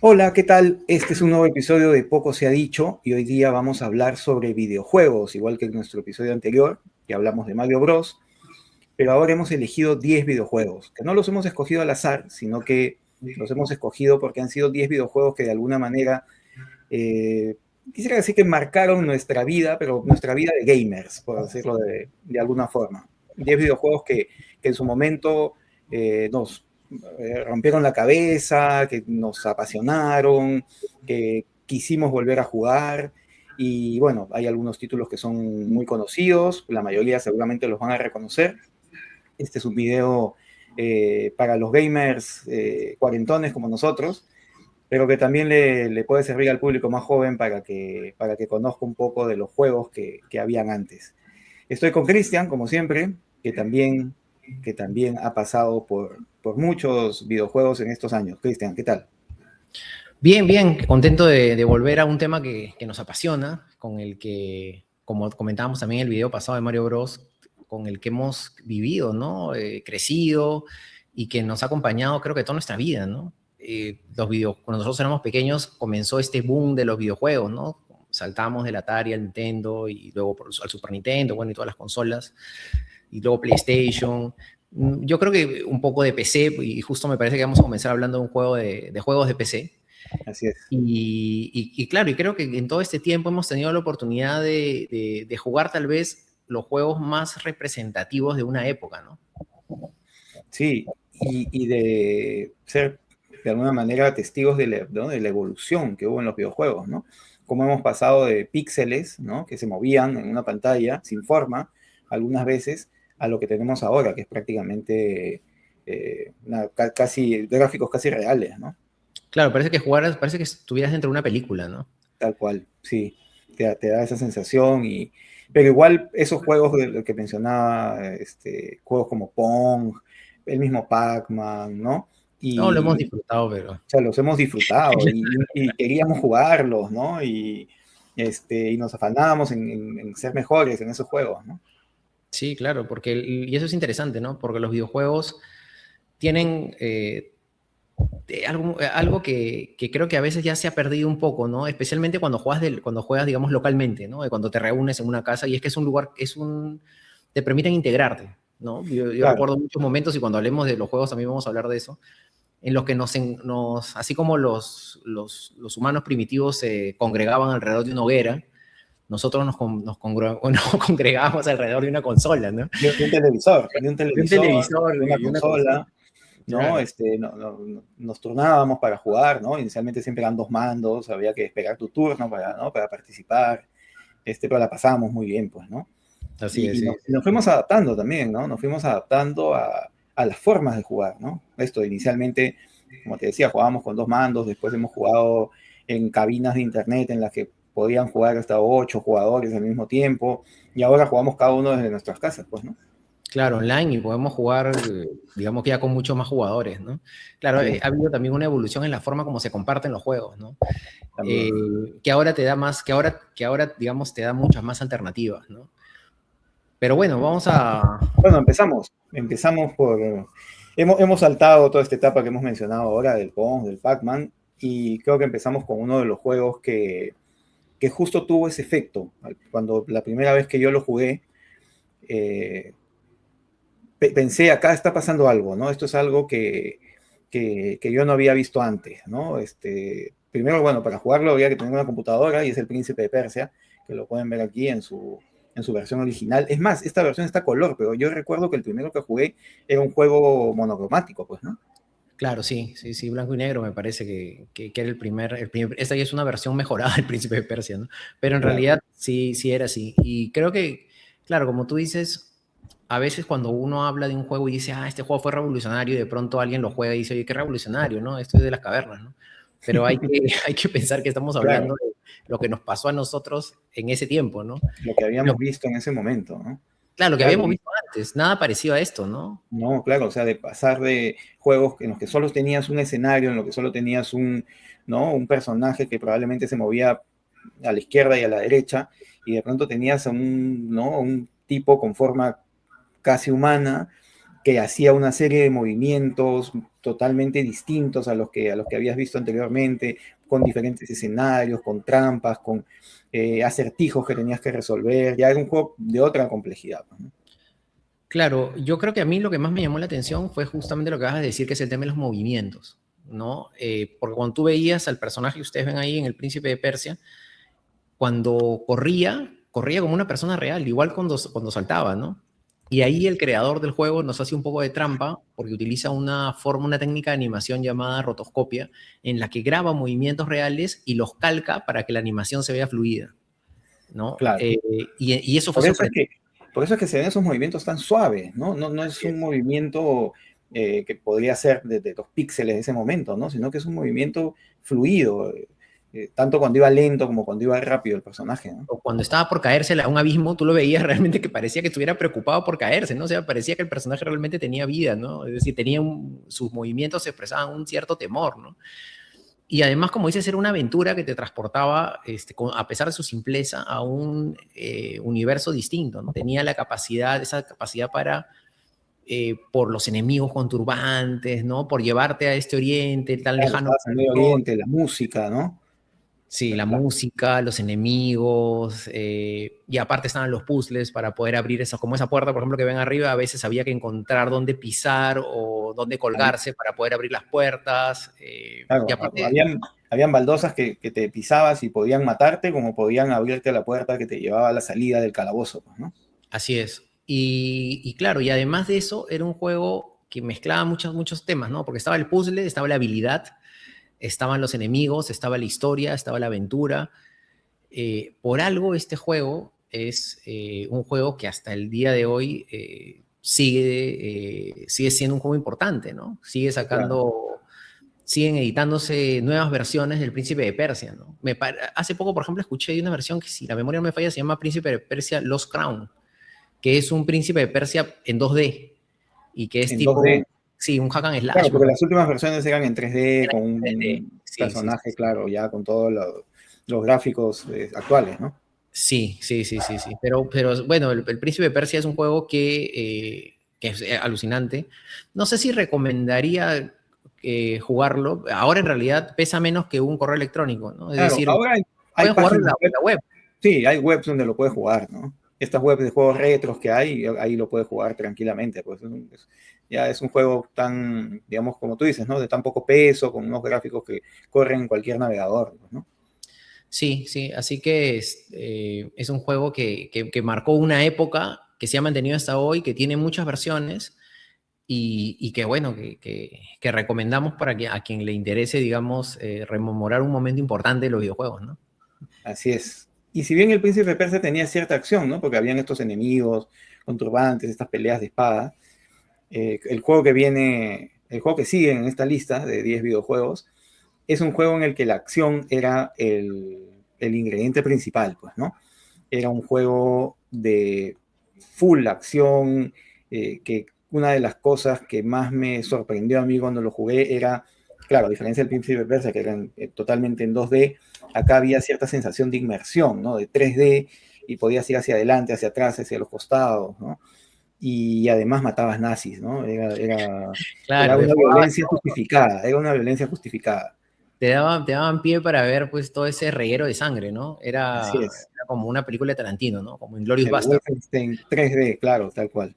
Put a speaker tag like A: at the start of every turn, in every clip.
A: Hola, ¿qué tal? Este es un nuevo episodio de Poco se ha dicho y hoy día vamos a hablar sobre videojuegos, igual que en nuestro episodio anterior, que hablamos de Mario Bros, pero ahora hemos elegido 10 videojuegos, que no los hemos escogido al azar, sino que los hemos escogido porque han sido 10 videojuegos que de alguna manera, eh, quisiera decir que marcaron nuestra vida, pero nuestra vida de gamers, por decirlo de alguna forma. 10 videojuegos que en su momento nos rompieron la cabeza, que nos apasionaron, que quisimos volver a jugar. Y bueno, hay algunos títulos que son muy conocidos, la mayoría seguramente los van a reconocer. Este es un video para los gamers cuarentones como nosotros, pero que también le puede servir al público más joven para que conozca un poco de los juegos que habían antes. Estoy con Cristian, como siempre, que también ha pasado por muchos videojuegos en estos años. Cristian, ¿qué tal?
B: Bien, bien, contento de volver a un tema que nos apasiona, con el que, como comentábamos también en el video pasado de Mario Bros, con el que hemos vivido, ¿no? Crecido y que nos ha acompañado creo que toda nuestra vida, ¿no? Cuando nosotros éramos pequeños comenzó este boom de los videojuegos, ¿no? Saltamos del Atari al Nintendo y luego al Super Nintendo, bueno, y todas las consolas, y luego PlayStation. Yo creo que un poco de PC, y justo me parece que vamos a comenzar hablando de un juego de juegos de PC.
A: Así es.
B: Y claro, y creo que en todo este tiempo hemos tenido la oportunidad de jugar tal vez los juegos más representativos de una época, ¿no?
A: Sí, y de ser de alguna manera testigos ¿no? de la evolución que hubo en los videojuegos, ¿no? Cómo hemos pasado de píxeles, ¿no? Que se movían en una pantalla sin forma, algunas veces, a lo que tenemos ahora, que es prácticamente casi gráficos casi reales, ¿no?
B: Claro, parece que estuvieras dentro de una película, ¿no?
A: Tal cual, sí, te da esa sensación, pero igual esos juegos que mencionaba, juegos como Pong, el mismo Pac-Man, ¿no?
B: No, lo hemos
A: Y,
B: disfrutado, pero...
A: o sea, los hemos disfrutado y queríamos jugarlos, ¿no? Y nos afanábamos en ser mejores en esos juegos, ¿no?
B: Sí, claro, y eso es interesante, ¿no? Porque los videojuegos tienen algo que creo que a veces ya se ha perdido un poco, ¿no? Especialmente cuando juegas, digamos, localmente, ¿no? Cuando te reúnes en una casa y es que es un lugar, te permiten integrarte, ¿no? Yo
A: Claro,
B: recuerdo muchos momentos y cuando hablemos de los juegos también vamos a hablar de eso, en los que así como los humanos primitivos se congregaban alrededor de una hoguera, nosotros nos congregábamos alrededor de una consola, ¿no?
A: de un
B: De un
A: televisor,
B: televisor
A: de una
B: y una consola.
A: consola, ¿no?
B: Claro.
A: Nos turnábamos para jugar, ¿no? Inicialmente siempre eran dos mandos, había que esperar tu turno para, ¿no? Para participar, pero la pasábamos muy bien, pues, ¿no?
B: Así es, sí,
A: Y nos fuimos adaptando también, ¿no? Nos fuimos adaptando a las formas de jugar, ¿no? Esto inicialmente, como te decía, jugábamos con dos mandos, después hemos jugado en cabinas de internet en las que podían jugar hasta 8 jugadores al mismo tiempo, y ahora jugamos cada uno desde nuestras casas, pues, ¿no?
B: claro, online y podemos jugar, digamos que ya con muchos más jugadores, ¿no? Claro,
A: Sí,
B: ha habido también una evolución en la forma como se comparten los juegos, ¿no?
A: también.
B: Que ahora te da más, que ahora, digamos, te da muchas más alternativas, ¿no? Pero bueno, vamos a...
A: Bueno, empezamos por... hemos saltado toda esta etapa que hemos mencionado ahora del Pong, del Pac-Man, y creo que empezamos con uno de los juegos que justo tuvo ese efecto. Cuando la primera vez que yo lo jugué, eh, pensé, acá está pasando algo, ¿no? Esto es algo que yo no había visto antes, ¿no? Primero, bueno, para jugarlo había que tener una computadora y es el Príncipe de Persia, que lo pueden ver aquí en su versión original. Es más, esta versión está a color, pero yo recuerdo que el primero que jugué era un juego monocromático, pues, ¿no?
B: Claro, sí, sí, sí, blanco y negro me parece que era esta ya es una versión mejorada del Príncipe de Persia, ¿no? Pero en
A: Claro.
B: realidad sí, sí era así. Y creo que, claro, como tú dices, a veces cuando uno habla de un juego y dice, ah, este juego fue revolucionario, y de pronto alguien lo juega y dice, oye, qué revolucionario, ¿no? Esto es de las cavernas, ¿no? Pero hay que pensar que estamos
A: Claro,
B: hablando de lo que nos pasó a nosotros en ese tiempo, ¿no?
A: lo que
B: Lo-
A: habíamos visto en ese momento, ¿no?
B: claro, lo que
A: Claro,
B: habíamos visto antes, nada parecido a esto, ¿no?
A: no, claro, o sea, de pasar de juegos en los que solo tenías un escenario, en los que solo tenías ¿no? Un personaje que probablemente se movía a la izquierda y a la derecha, y de pronto tenías ¿no? Un tipo con forma casi humana, que hacía una serie de movimientos totalmente distintos a los que habías visto anteriormente, con diferentes escenarios, con trampas, con acertijos que tenías que resolver. Ya era un juego de otra complejidad, ¿no?
B: Claro, yo creo que a mí lo que más me llamó la atención fue justamente lo que vas a decir, que es el tema de los movimientos, ¿no? Porque cuando tú veías al personaje que ustedes ven ahí en El Príncipe de Persia, cuando corría como una persona real, igual cuando saltaba, ¿no? Y ahí el creador del juego nos hace un poco de trampa porque utiliza una técnica de animación llamada rotoscopia, en la que graba movimientos reales y los calca para que la animación se vea fluida, ¿no?
A: Claro.
B: Y eso fue
A: Por eso es
B: sorprendente.
A: que, por eso es que se ven esos movimientos tan suaves, ¿no? No es
B: Así
A: un
B: es.
A: movimiento que podría ser de los píxeles de ese momento, ¿no? Sino que es un movimiento fluido, tanto cuando iba lento como cuando iba rápido el personaje, ¿no?
B: O cuando estaba por caerse a un abismo, tú lo veías realmente que parecía que estuviera preocupado por caerse, ¿no? O sea, parecía que el personaje realmente tenía vida, ¿no? Es decir, sus movimientos expresaban un cierto temor, ¿no? Y además, como dices, era una aventura que te transportaba, a pesar de su simpleza, a un universo distinto, ¿no? Tenía esa capacidad para, por los enemigos con turbantes, ¿no? Por llevarte a este oriente tan
A: Claro,
B: lejano
A: estabas en
B: para
A: Medio
B: nosotros.
A: Oriente, la música, ¿no?
B: Sí, la música, los enemigos, y aparte estaban los puzzles para poder abrir esa, como esa puerta, por ejemplo, que ven arriba, a veces había que encontrar dónde pisar o dónde colgarse para poder abrir las puertas. Y
A: Claro,
B: aparte,
A: habían baldosas que te pisabas y podían matarte, como podían abrirte la puerta que te llevaba a la salida del calabozo, pues, ¿no?
B: así es. Y claro, y además de eso, era un juego que mezclaba muchos temas, ¿no? Porque estaba el puzzle, estaba la habilidad, estaban los enemigos, estaba la historia, estaba la aventura. Por algo este juego es un juego que hasta el día de hoy sigue siendo un juego importante, ¿no?
A: Claro.
B: Siguen editándose nuevas versiones del Príncipe de Persia, ¿no? Hace poco, por ejemplo, escuché de una versión que, si la memoria no me falla, se llama Príncipe de Persia Lost Crown, que es un Príncipe de Persia en 2D y que es
A: En 2D.
B: sí, un hack and
A: Claro,
B: slash,
A: porque
B: mejor.
A: las últimas versiones eran en 3D,
B: Era
A: con
B: en 3D.
A: un
B: Sí, sí, sí.
A: personaje, claro, ya con todos los gráficos actuales, ¿no?
B: Sí, sí, sí, sí, sí. Pero bueno, el Príncipe de Persia es un juego que es alucinante. No sé si recomendaría jugarlo. Ahora en realidad pesa menos que un correo electrónico, ¿no? Es
A: Claro,
B: decir,
A: ahora hay
B: pueden jugarlo en
A: páginas web,
B: la web.
A: sí, hay webs donde lo puedes jugar, ¿no? Estas webs de juegos retros que hay, ahí lo puedes jugar tranquilamente, pues ya es un juego tan, digamos, como tú dices, ¿no? De tan poco peso, con unos gráficos que corren en cualquier navegador, pues, ¿no?
B: Sí, sí. Así que es un juego que marcó una época, que se ha mantenido hasta hoy, que tiene muchas versiones y que bueno, que recomendamos para que a quien le interese, digamos, rememorar un momento importante de los videojuegos, ¿no?
A: Así es. Y si bien el Príncipe de Persia tenía cierta acción, ¿no? Porque habían estos enemigos con turbantes, estas peleas de espada, el juego que viene, el juego que sigue en esta lista de 10 videojuegos, es un juego en el que la acción era el ingrediente principal, pues, ¿no? Era un juego de full acción, que una de las cosas que más me sorprendió a mí cuando lo jugué era, claro, a diferencia del Príncipe de Persia, que eran totalmente en 2D, acá había cierta sensación de inmersión, ¿no? De 3D, y podías ir hacia adelante, hacia atrás, hacia los costados, ¿no? Y además matabas nazis, ¿no? Era
B: Claro, de
A: una
B: forma
A: violencia justificada, era una violencia justificada.
B: te daban pie para ver pues todo ese reguero de sangre, ¿no?
A: Así
B: Era
A: es.
B: como una película de Tarantino, ¿no? Como Inglourious
A: El
B: Basterds.
A: Wolfenstein 3D, claro, tal cual,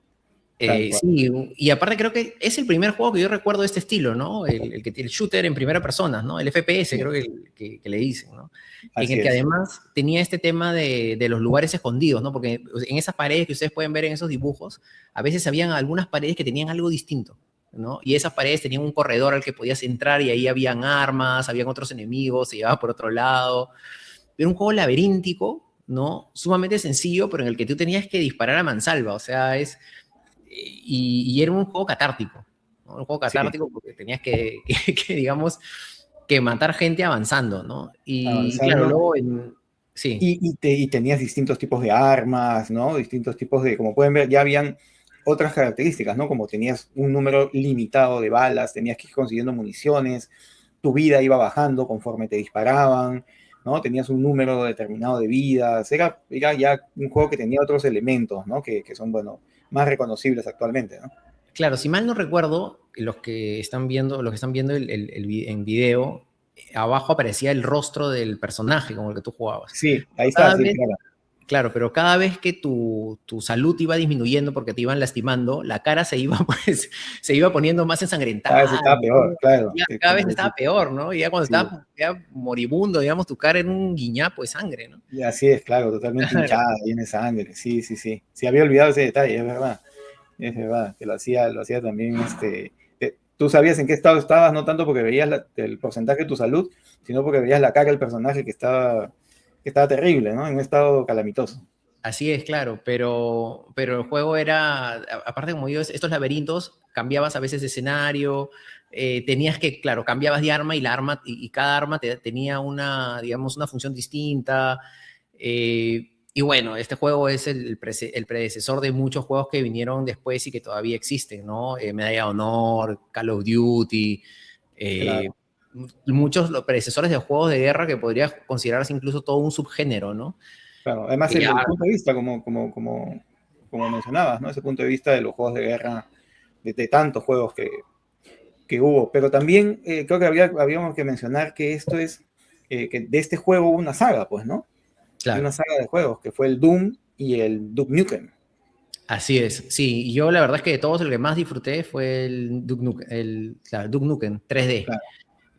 A: tal cual.
B: Sí, y aparte creo que es el primer juego que yo recuerdo de este estilo, ¿no? El shooter en primera persona, ¿no? El FPS
A: Sí,
B: creo que le dicen, ¿no? En
A: así
B: el que
A: es.
B: además tenía este tema de los lugares escondidos, ¿no? Porque en esas paredes que ustedes pueden ver en esos dibujos, a veces habían algunas paredes que tenían algo distinto, ¿no? Y esas paredes tenían un corredor al que podías entrar y ahí habían armas, habían otros enemigos, se llevaba por otro lado. Era un juego laberíntico, ¿no? Sumamente sencillo, pero en el que tú tenías que disparar a mansalva, o sea, y era un juego catártico, ¿no? Un juego
A: Sí,
B: catártico porque tenías digamos, que matar gente avanzando, ¿no? Y claro,
A: avanzando.
B: luego sí,
A: Y tenías distintos tipos de armas, ¿no? Distintos tipos de, como pueden ver, ya habían otras características, ¿no? Como tenías un número limitado de balas, tenías que ir consiguiendo municiones, tu vida iba bajando conforme te disparaban, ¿no? Tenías un número determinado de vidas, era ya un juego que tenía otros elementos, ¿no? Que son, bueno, más reconocibles actualmente, ¿no?
B: Claro, si mal no recuerdo, los que están viendo en video, abajo aparecía el rostro del personaje con el que tú jugabas.
A: Sí, ahí está,
B: Cada
A: sí,
B: vez,
A: claro.
B: claro, pero cada vez que tu salud iba disminuyendo porque te iban lastimando, la cara se iba, pues, se iba poniendo más
A: Cada vez
B: ensangrentada,
A: estaba peor,
B: ¿no?
A: claro.
B: Ya, cada vez
A: Como
B: estaba
A: decir,
B: peor, ¿no? Y ya cuando
A: sí,
B: estabas ya moribundo, digamos, tu cara era un guiñapo de sangre, ¿no?
A: y así es, claro, totalmente
B: Claro.
A: hinchada, llena de sangre. Sí, sí, sí. Sí, había olvidado ese detalle, es verdad, que lo hacía también, tú sabías en qué estado estabas, no tanto porque veías el porcentaje de tu salud, sino porque veías la cara del personaje que estaba terrible, ¿no? En un estado calamitoso.
B: Así es, claro, pero el juego era, aparte como digo, estos laberintos, cambiabas a veces de escenario, tenías que, claro, cambiabas de arma y la arma, y cada arma tenía una, digamos, una función distinta. Y bueno, este juego es el predecesor de muchos juegos que vinieron después y que todavía existen, ¿no? Medalla de Honor, Call of Duty, eh,
A: Claro,
B: muchos los predecesores de juegos de guerra que podrías considerarse incluso todo un subgénero, ¿no?
A: claro. Además,
B: Que ya
A: el punto de vista, como mencionabas, ¿no? Ese punto de vista de los juegos de guerra, de tantos juegos que hubo. Pero también creo que habíamos que mencionar que esto es, que de este juego hubo una saga, pues, ¿no? Hay
B: claro,
A: una saga de juegos, que fue el Doom y el Duke Nukem.
B: así es. Sí, y yo la verdad es que de todos el que más disfruté fue claro, Duke Nukem 3D,
A: Claro.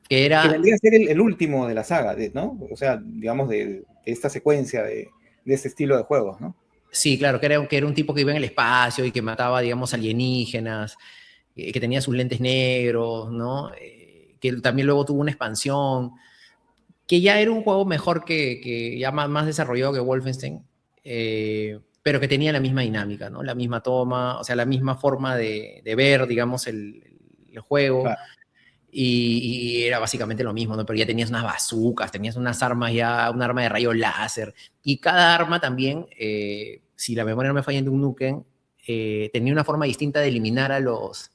B: que
A: Que
B: era,
A: vendría a ser el último de la saga, ¿no? O sea, digamos, de esta secuencia de este estilo de juegos, ¿no?
B: sí, claro, que era un tipo que iba en el espacio y que mataba, digamos, alienígenas, que tenía sus lentes negros, ¿no? Que también luego tuvo una expansión, que ya era un juego mejor que ya más desarrollado que Wolfenstein, pero que tenía la misma dinámica, ¿no? La misma toma, o sea, la misma forma de ver, digamos, el juego.
A: Claro,
B: Y era básicamente lo mismo, ¿no? Pero ya tenías unas bazucas, tenías unas armas ya, un arma de rayo láser, y cada arma también, si la memoria no me falla en un Nukem, tenía una forma distinta de eliminar a los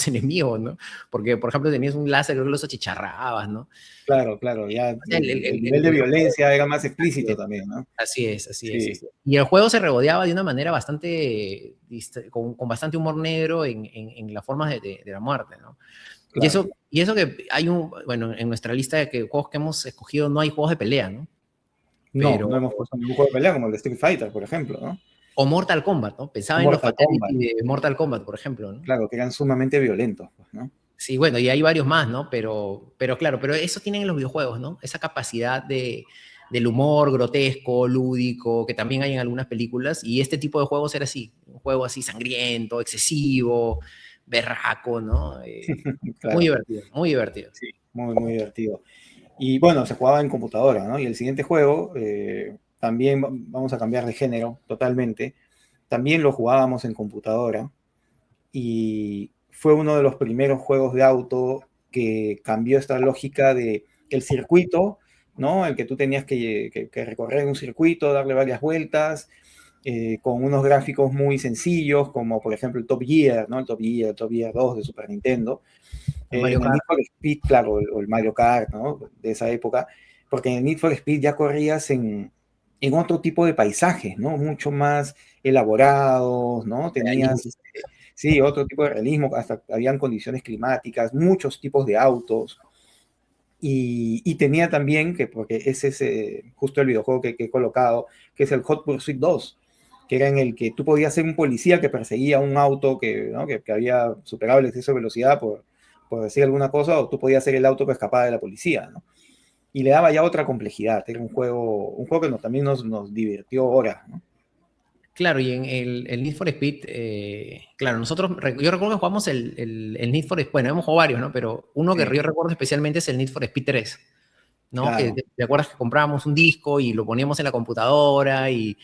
B: enemigos, ¿no? Porque, por ejemplo, tenías un láser, creo que los achicharrabas, ¿no?
A: claro, claro. Ya
B: O sea,
A: el nivel de violencia era más explícito también, ¿no?
B: así es, así es,
A: Sí,
B: así es. Y el juego se regodeaba de una manera bastante, con bastante humor negro en las formas de la muerte, ¿no?
A: claro.
B: Y eso que hay bueno, en nuestra lista de juegos que hemos escogido no hay juegos de pelea, ¿no?
A: No,
B: Pero,
A: no hemos puesto ningún juego de pelea como el de Street Fighter, por ejemplo, ¿no?
B: o Mortal Kombat, ¿no?
A: O
B: Pensaba en los
A: Mortal Kombat,
B: Fatality de Mortal Kombat, por ejemplo, ¿no?
A: claro, que eran sumamente violentos, pues, ¿no?
B: Sí, bueno, y hay varios más, ¿no? Pero claro, pero eso tienen los videojuegos, ¿no? Esa capacidad del humor grotesco, lúdico, que también hay en algunas películas, y este tipo de juegos era así, un juego así sangriento, excesivo, berraco, ¿no? Muy
A: Claro,
B: divertido, muy divertido.
A: sí, muy, muy divertido. Y bueno, se jugaba en computadora, ¿no? Y el siguiente juego, también vamos a cambiar de género totalmente, también lo jugábamos en computadora y fue uno de los primeros juegos de auto que cambió esta lógica de el circuito, ¿no? El que tú tenías que recorrer un circuito, darle varias vueltas, con unos gráficos muy sencillos, como por ejemplo el Top Gear, ¿no? El Top Gear 2 de Super Nintendo.
B: El Mario
A: En el Need
B: Kart.
A: for Speed, claro, o el Mario Kart, ¿no? De esa época, porque en el Need for Speed ya corrías en otro tipo de paisajes, ¿no? Mucho más elaborados, ¿no? Tenías,
B: Realista.
A: sí, otro tipo de realismo, hasta habían condiciones climáticas, muchos tipos de autos, y tenía también, porque ese es justo el videojuego que he colocado, que es el Hot Pursuit 2, que era en el que tú podías ser un policía que perseguía un auto ¿no? que había superado el exceso de velocidad por decir alguna cosa, o tú podías ser el auto que escapaba de la policía, ¿no? Y le daba ya otra complejidad, era un juego que también nos divirtió horas, ¿no?
B: Claro, y en el Need for Speed, claro, yo recuerdo que jugamos el Need for Speed, bueno, hemos jugado varios, ¿no? Pero uno que
A: Sí,
B: yo recuerdo especialmente es el Need for Speed 3, ¿no? Que
A: claro.
B: te acuerdas que comprábamos un disco y lo poníamos en la computadora y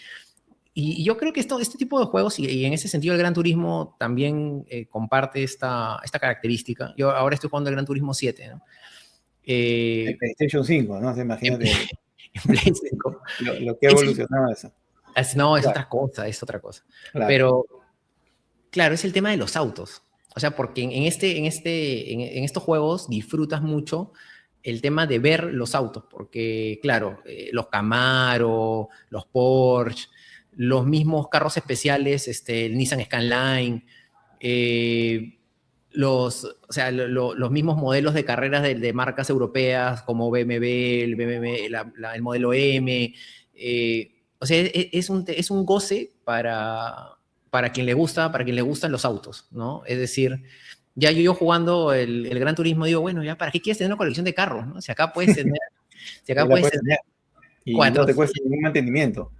B: yo creo que este tipo de juegos, y en ese sentido el Gran Turismo también comparte esta característica. Yo ahora estoy jugando el Gran Turismo 7, ¿no?
A: El
B: Eh,
A: PlayStation 5, ¿no? O sea,
B: en,
A: imagínate
B: en Play 5.
A: lo que ha evolucionado eso.
B: No, es
A: Claro,
B: otra cosa, es otra cosa.
A: claro.
B: Pero claro, es el tema de los autos. O sea, porque en estos juegos disfrutas mucho el tema de ver los autos, porque claro, los Camaro, los Porsche, los mismos carros especiales, el Nissan Skyline, O sea, los mismos modelos de carreras de marcas europeas como BMW, el modelo M. O sea, es un goce para quien le gusta, para quien le gustan los autos, ¿no? Es decir, ya yo jugando el Gran Turismo digo, bueno, ya, ¿para qué quieres tener una colección de carros, no? Si acá puedes tener, si acá
A: Ahí la
B: puedes
A: puedes
B: tener
A: tener. Y no
B: cuatro.
A: te cuesta ningún mantenimiento.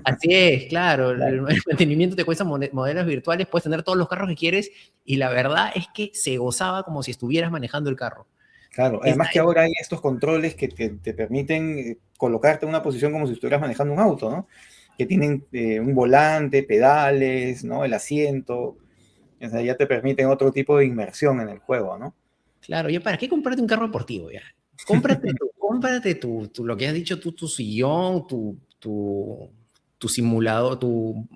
B: Así es, claro,
A: Claro.
B: el mantenimiento te cuesta modelos virtuales, puedes tener todos los carros que quieres y la verdad es que se gozaba como si estuvieras manejando el carro.
A: Claro,
B: Esa
A: además que ahora hay estos controles que te permiten colocarte en una posición como si estuvieras manejando un auto, ¿no? Que tienen un volante, pedales, ¿no? El asiento, o sea, ya te permiten otro tipo de inmersión en el juego, ¿no?
B: Claro, ya para qué comprarte un carro deportivo ya. Cómprate lo que has dicho tú, tu sillón, tu simulador, tu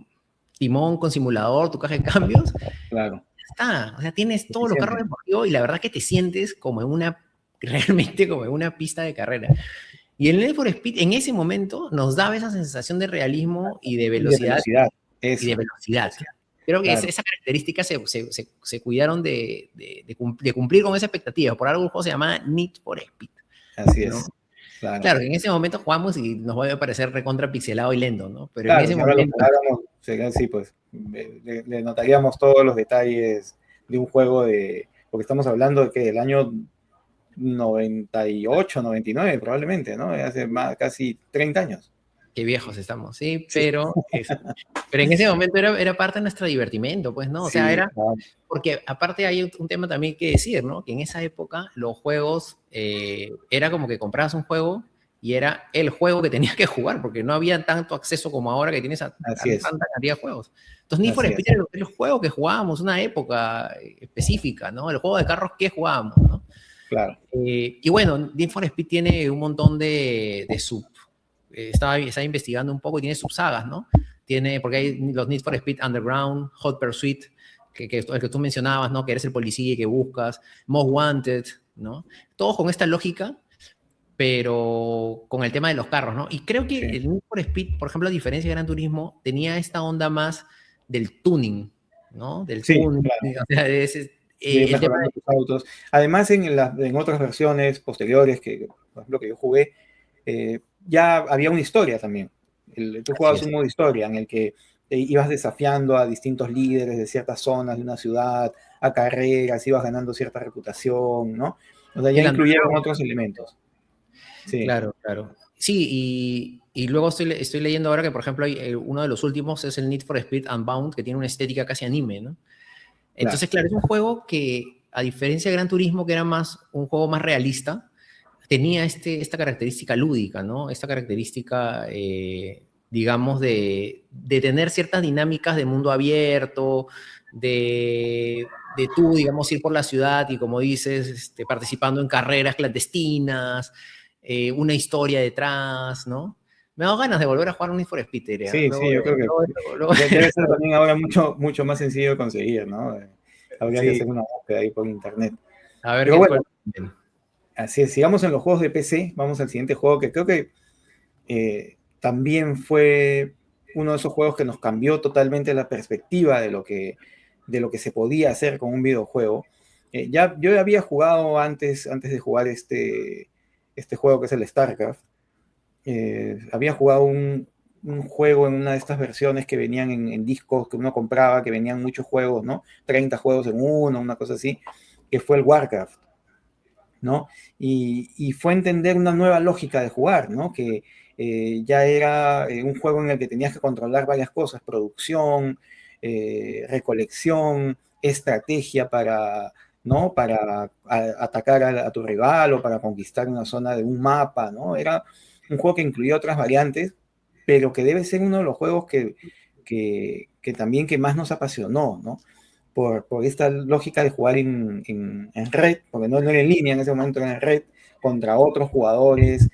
B: timón con simulador, tu caja de cambios.
A: Claro,
B: Está, o sea, tienes todos los carros
A: suficiente.
B: deportivos y la verdad que te sientes como en una, realmente como en una pista de carrera. Y el Need for Speed en ese momento nos daba esa sensación de realismo y de
A: Y de
B: velocidad.
A: velocidad,
B: Y de
A: eso,
B: velocidad. Creo que
A: claro,
B: esa característica se cuidaron de cumplir con esa expectativa. Por algo el juego se llama Need for Speed,
A: así
B: ¿no?
A: es, claro.
B: Claro, que en ese momento jugamos y nos va a parecer recontra pixelado y lento, ¿no? Pero en
A: Claro,
B: ese
A: si ahora lo
B: momento,
A: jugáramos, sería así, pues, le notaríamos todos los detalles de un juego porque estamos hablando de que del año 98, 99 probablemente, ¿no? Hace más, casi 30 años.
B: qué viejos estamos, sí,
A: Sí,
B: pero en ese momento era parte de nuestro divertimento, pues, ¿no? O sea,
A: sí,
B: era, porque aparte hay un tema también que decir, ¿no? Que en esa época los juegos, era como que comprabas un juego y era el juego que tenías que jugar, porque no había tanto acceso como ahora que tienes a
A: así es,
B: tanta cantidad de juegos. Entonces, Need for
A: así
B: Speed
A: es,
B: era el juego que jugábamos, una época específica, ¿no? El juego de carros que jugábamos, ¿no?
A: claro.
B: Y bueno, Need for Speed tiene un montón de sub. Estaba investigando un poco y tiene subsagas, ¿no? Tiene, porque hay los Need for Speed Underground, Hot Pursuit, el que tú mencionabas, ¿no? Que eres el policía y que buscas, Most Wanted, ¿no? Todos con esta lógica, pero con el tema de los carros, ¿no? Y creo que
A: Sí,
B: el Need for Speed, por ejemplo, a diferencia de Gran Turismo, tenía esta onda más del tuning, ¿no? Del
A: sí,
B: tuning,
A: claro.
B: o sea,
A: De ir
B: el tema
A: mejorando tus autos. Además, en otras versiones posteriores, que por ejemplo que yo jugué, ya había una historia también. Tú
B: así
A: jugabas
B: es.
A: un modo historia en el que ibas desafiando a distintos líderes de ciertas zonas de una ciudad, a carreras, ibas ganando cierta reputación, ¿no? O sea, ya
B: El
A: incluyeron
B: underground.
A: otros elementos. Sí,
B: Claro, claro. Sí, y luego estoy leyendo ahora que, por ejemplo, uno de los últimos es el Need for Speed Unbound, que tiene una estética casi anime, ¿no?
A: claro.
B: Entonces, claro, es un juego que, a diferencia de Gran Turismo, que era más un juego más realista, tenía esta característica lúdica, ¿no? Esta característica, digamos, de tener ciertas dinámicas de mundo abierto, de tú, digamos, ir por la ciudad y, como dices, participando en carreras clandestinas, una historia detrás, ¿no? Me ha dado ganas de volver a jugar un Need for Speed, Tere,
A: Sí,
B: luego
A: sí, yo creo que debe ser también ahora mucho, mucho más sencillo de conseguir, ¿no? Habría que hacer
B: sí,
A: una búsqueda ahí por internet.
B: a ver
A: Pero
B: qué
A: bueno,
B: cuál.
A: así es, sigamos en los juegos de PC, vamos al siguiente juego que creo que también fue uno de esos juegos que nos cambió totalmente la perspectiva de lo que se podía hacer con un videojuego. Ya yo había jugado antes de jugar este juego que es el StarCraft. Había jugado un juego en una de estas versiones que venían en discos que uno compraba, que venían muchos juegos, ¿no? 30 juegos en uno, una cosa así, que fue el Warcraft. ¿No? Y fue entender una nueva lógica de jugar, ¿no? Que ya era un juego en el que tenías que controlar varias cosas, producción, recolección, estrategia para, ¿no? Para atacar a tu rival o para conquistar una zona de un mapa, ¿no? Era un juego que incluía otras variantes, pero que debe ser uno de los juegos que también que más nos apasionó, ¿no? Por esta lógica de jugar en red, porque no era en línea en ese momento, era en red, contra otros jugadores,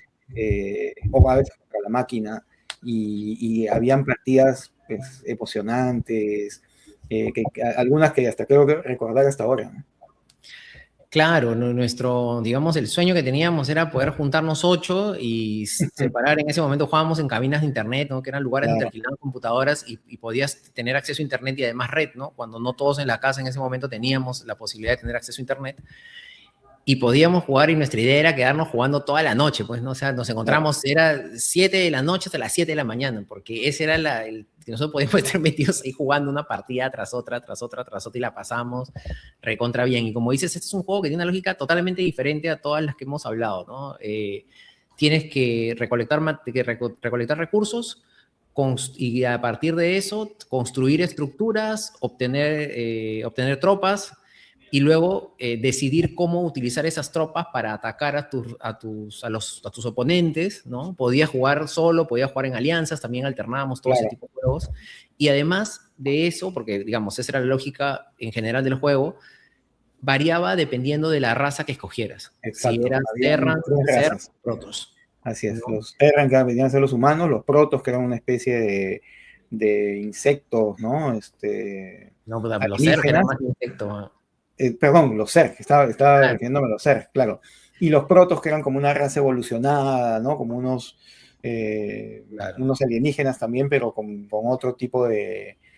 A: o a veces contra la máquina, y habían partidas pues, emocionantes, algunas que hasta creo que recordar hasta ahora. ¿No?
B: Claro, nuestro, digamos, el sueño que teníamos era poder juntarnos 8 y separar. En ese momento jugábamos en cabinas de internet, ¿no? Que eran lugares donde
A: Claro,
B: alquilaban computadoras y podías tener acceso a internet y además red, ¿no? Cuando no todos en la casa en ese momento teníamos la posibilidad de tener acceso a internet. Y podíamos jugar y nuestra idea era quedarnos jugando toda la noche, pues, ¿no? O sea, nos
A: claro,
B: encontramos, era 7 de la noche hasta las 7 de la mañana, porque ese era el que nosotros podíamos estar metidos ahí jugando una partida tras otra, tras otra, tras otra, y la pasamos recontra bien. Y como dices, este es un juego que tiene una lógica totalmente diferente a todas las que hemos hablado, ¿no? Tienes que recolectar recursos y a partir de eso construir estructuras, obtener tropas y luego decidir cómo utilizar esas tropas para atacar a tus oponentes, ¿no? Podías jugar solo, podías jugar en alianzas, también alternábamos todo ese
A: claro.
B: tipo de juegos. Y además de eso, porque digamos, esa era la lógica en general del juego, variaba dependiendo de la raza que escogieras. Si
A: Exacto.
B: eras
A: Habían
B: Terran,
A: tres
B: Zerg,
A: razas.
B: Protoss,
A: Así es.
B: ¿no?
A: Los Terran, que venían a ser los humanos, los Protoss, que eran una especie de insectos, ¿no?
B: No, pues, los Zerg eran
A: Alienígenas.
B: más insectos. ¿No?
A: Perdón, los Zerg, estaba
B: Claro,
A: refiriéndome a los Zerg, claro. Y los Protoss, que eran como una raza evolucionada, ¿no? Como eh,
B: claro.
A: unos alienígenas también, pero con otro tipo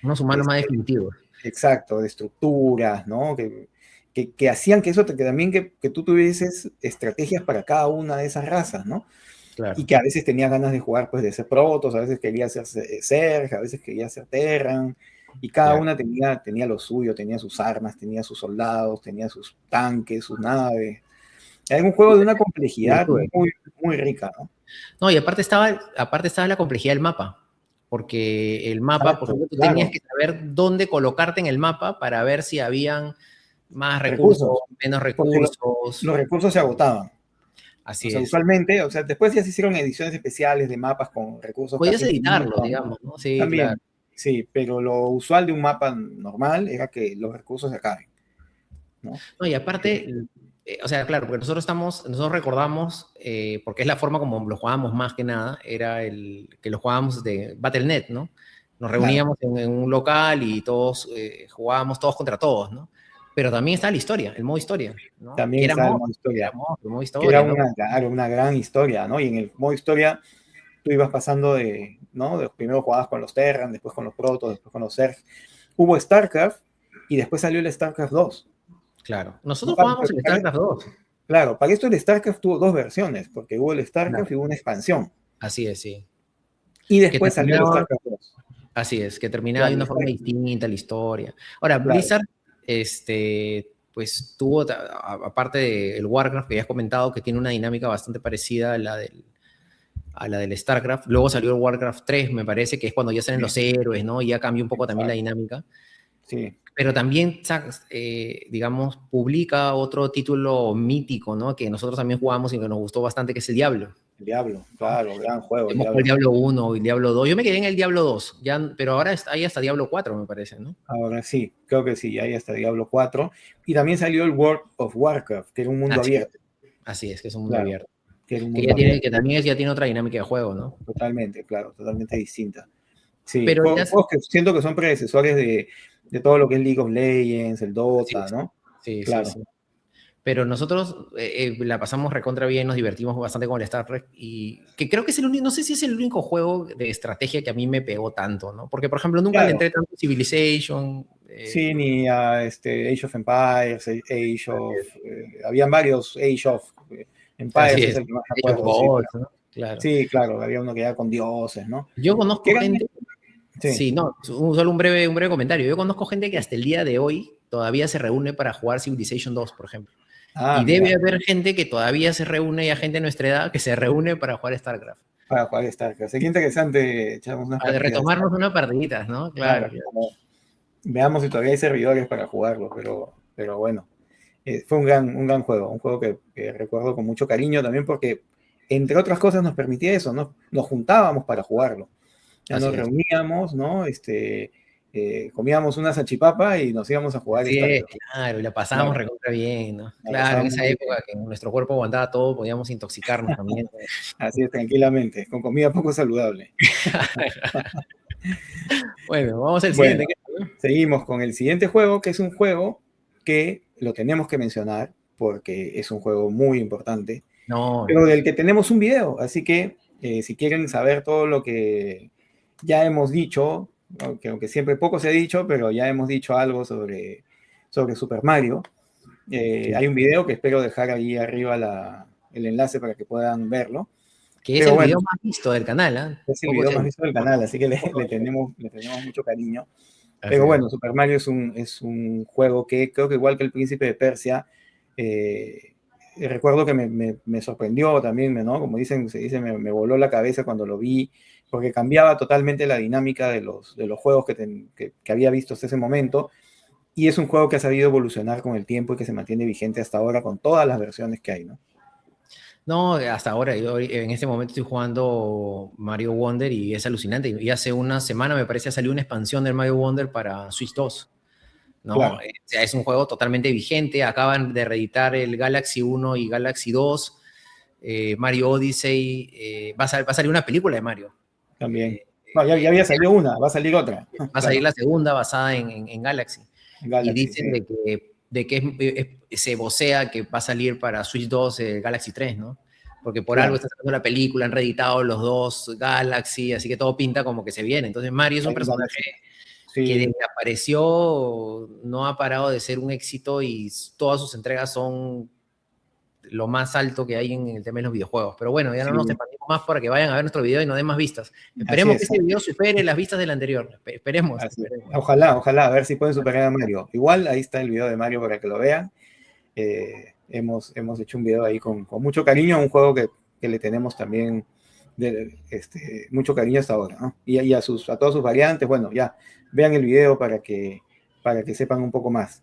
B: Unos humanos más
A: este,
B: definitivos.
A: exacto, de estructuras, ¿no? Que hacían que eso, que también que tú tuvieses estrategias para cada una de esas razas, ¿no? Y
B: Claro.
A: que a veces tenía ganas de jugar, pues, de ser Protoss, a veces quería ser Zerg, a veces quería ser Terran, y cada
B: Claro.
A: una tenía lo suyo, tenía sus armas, tenía sus soldados, tenía sus tanques, sus naves. Era un juego de una complejidad
B: Virtudes.
A: muy, muy rica, ¿no?
B: No, y aparte estaba la complejidad del mapa. Porque el mapa, por
A: Exacto,
B: ejemplo, tú tenías
A: claro,
B: que saber dónde colocarte en el mapa para ver si habían más recursos,
A: recursos,
B: menos
A: porque
B: recursos.
A: los recursos se agotaban. O
B: Así
A: sea,
B: es.
A: usualmente, o sea, después ya se hicieron ediciones especiales de mapas con recursos
B: Podías
A: casi
B: editarlo,
A: infinitos,
B: digamos, ¿no? Sí, claro.
A: también, sí, pero lo usual de un mapa normal era que los recursos se acaben, ¿no?
B: No, y
A: Que-
B: aparte, o sea, claro, porque nosotros recordamos, porque es la forma como lo jugábamos más que nada, era el que lo jugábamos de Battle.net, ¿no? Nos
A: claro,
B: reuníamos en un local y todos jugábamos todos contra todos, ¿no? Pero también está la historia, el modo historia, ¿no?
A: también está el modo historia,
B: El modo
A: que era
B: historia, ¿no?
A: claro, una gran historia, ¿no? Y en el modo historia tú ibas pasando ¿no? De los primeros jugabas con los Terran, después con los Protoss, después con los Zerg. Hubo StarCraft y después salió el StarCraft 2.
B: Claro.
A: ¿No?
B: Nosotros jugábamos el StarCraft 2.
A: Claro, para esto el StarCraft tuvo dos versiones, porque hubo el StarCraft
B: Claro.
A: y hubo una expansión.
B: Así es, sí.
A: Y
B: Que
A: después salió el
B: terminaba,
A: StarCraft 2.
B: así es, que terminaba de
A: Claro,
B: una forma distinta la historia. Ahora,
A: claro,
B: Blizzard, pues tuvo, aparte del Warcraft que ya has comentado, que tiene una dinámica bastante parecida a la del StarCraft. Luego salió el Warcraft 3, me parece, que es cuando ya salen
A: sí,
B: los héroes, ¿no? Y ya cambia un poco también la
A: exacto,
B: dinámica.
A: sí,
B: Pero también, digamos, publica otro título mítico, ¿no? Que nosotros también jugamos y que nos gustó bastante, que es el Diablo.
A: el Diablo,
B: ¿No?
A: claro, gran juego, el
B: Hemos jugado el
A: Diablo.
B: Diablo 1 y el Diablo 2. Yo me quedé en el Diablo 2, ya, pero ahora hay hasta Diablo 4, me parece, ¿no?
A: Ahora sí, creo que sí, ahí está Diablo 4. Y también salió el World of Warcraft, que era un mundo
B: Así es,
A: abierto,
B: así es, que es un mundo
A: claro,
B: abierto.
A: que era un
B: Que,
A: mundo
B: ya tiene,
A: abierto,
B: que también ya tiene otra dinámica de juego, ¿no?
A: totalmente, claro, totalmente distinta. Sí,
B: Pero ya,
A: juegos que siento que son predecesores de todo lo que es League of Legends, el
B: así
A: Dota,
B: es.
A: ¿no?
B: Sí, sí,
A: Claro,
B: sí. Pero nosotros la pasamos recontra bien, nos divertimos bastante con el Star Trek y que creo que es el único, no sé si es el único juego de estrategia que a mí me pegó tanto, ¿no? Porque, por ejemplo, nunca le
A: claro.
B: entré tanto a Civilization.
A: Sí, ni a Age of Empires, habían varios Age of
B: Así
A: Empires, es
B: es.
A: el que más me
B: Age of
A: acuerdo, sí,
B: Gods, ¿no? Claro.
A: sí, claro, había uno que era con dioses, ¿no?
B: Yo
A: Que
B: conozco
A: eran,
B: gente,
A: sí,
B: sí, no, solo un breve comentario. Yo conozco gente que hasta el día de hoy todavía se reúne para jugar Civilization 2, por ejemplo. Y
A: mira,
B: debe haber gente que todavía se reúne, y gente de nuestra edad que se reúne para jugar StarCraft.
A: para jugar StarCraft. Sería interesante echarnos unas
B: Para
A: partidas de
B: retomarnos
A: StarCraft,
B: una partidita, ¿no?
A: claro,
B: Claro, claro.
A: veamos si todavía hay servidores para jugarlo, pero bueno, fue un gran juego, un juego que recuerdo con mucho cariño también porque, entre otras cosas, nos permitía eso, ¿no? Nos juntábamos para jugarlo. Ya nos
B: Así es.
A: reuníamos, ¿no? Comíamos una salchipapa y nos íbamos a jugar
B: Así es,
A: StarCraft.
B: claro, y la pasábamos
A: Claro,
B: recontra bien, ¿no?
A: la
B: Claro, en
A: pasábamos
B: esa
A: muy bien.
B: época que nuestro cuerpo aguantaba todo, podíamos intoxicarnos también.
A: Así es, tranquilamente, con comida poco saludable.
B: Bueno, vamos al
A: Bueno,
B: siguiente.
A: seguimos con el siguiente juego, que es un juego que lo tenemos que mencionar, porque es un juego muy importante,
B: No,
A: pero del que tenemos un video, así que si quieren saber todo lo que ya hemos dicho, aunque siempre poco se ha dicho, pero ya hemos dicho algo sobre Super Mario,
B: sí.
A: hay un video que espero dejar ahí arriba el enlace para que puedan verlo.
B: Que es
A: Pero
B: el
A: bueno,
B: video más visto del canal, ¿ah?
A: es el
B: Poco
A: video
B: se ha
A: más
B: dicho.
A: visto del canal, así que le tenemos mucho cariño.
B: Así
A: Pero
B: es.
A: bueno, Super Mario es un juego que creo que igual que el Príncipe de Persia, recuerdo que me sorprendió también, ¿no? Como se dice, me voló la cabeza cuando lo vi, porque cambiaba totalmente la dinámica de los juegos que había visto hasta ese momento. Y es un juego que ha sabido evolucionar con el tiempo y que se mantiene vigente hasta ahora con todas las versiones que hay, ¿no?
B: No, hasta ahora, yo en este momento estoy jugando Mario Wonder y es alucinante. Y hace una semana me parece salió una expansión del Mario Wonder para Switch 2, ¿no?
A: Claro,
B: O sea, es un juego totalmente vigente. Acaban de reeditar el Galaxy 1 y Galaxy 2. Mario Odyssey. Va a salir una película de Mario.
A: también.
B: Eh,
A: No, ya había salido una, va a salir otra.
B: Va a salir
A: Claro,
B: la segunda basada en Galaxy. Y
A: Galaxy,
B: dicen
A: sí.
B: se vocea que va a salir para Switch 2 Galaxy 3, ¿no? Porque por algo
A: Claro.
B: está sacando la película, han reeditado los dos Galaxy, así que todo pinta como que se viene. Entonces Mario es un
A: Hay un
B: personaje
A: Galaxy.
B: que
A: Sí,
B: desde que apareció no ha parado de ser un éxito y todas sus entregas son lo más alto que hay en el tema de los videojuegos. Pero bueno, ya no nos
A: sí,
B: expandimos más para que vayan a ver nuestro video y nos den más vistas.
A: así
B: Esperemos que
A: es.
B: este video supere las vistas del anterior. Esperemos,
A: Así.
B: esperemos.
A: Ojalá, ojalá, a ver si pueden superar a Mario. Igual, ahí está el video de Mario para que lo vean. Hemos hecho un video ahí con mucho cariño a un juego que le tenemos también mucho cariño hasta ahora, ¿no? Y a todas sus variantes, bueno, ya, vean el video para que sepan un poco más.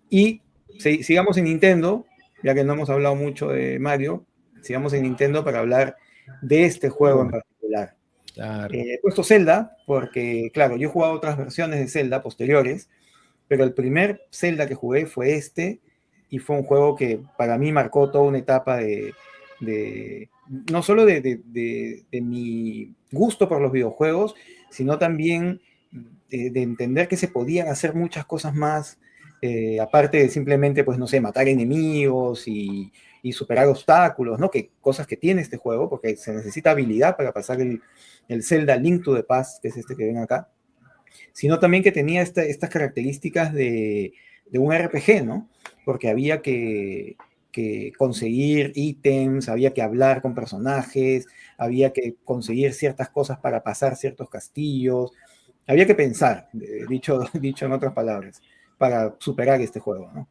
A: Y sigamos en Nintendo, ya que no hemos hablado mucho de Mario, sigamos en Nintendo para hablar de este juego en particular.
B: Claro.
A: He puesto Zelda porque, claro, yo he jugado otras versiones de Zelda posteriores, pero el primer Zelda que jugué fue este, y fue un juego que para mí marcó toda una etapa no solo de mi gusto por los videojuegos, sino también de entender que se podían hacer muchas cosas más, aparte de simplemente, pues no sé, matar enemigos y superar obstáculos, ¿no? Que cosas que tiene este juego, porque se necesita habilidad para pasar el Zelda Link to the Past, que es este que ven acá, sino también que tenía estas características de un RPG, ¿no? Porque había que conseguir ítems, había que hablar con personajes, había que conseguir ciertas cosas para pasar ciertos castillos, había que pensar, dicho en otras palabras, para superar este juego, ¿no?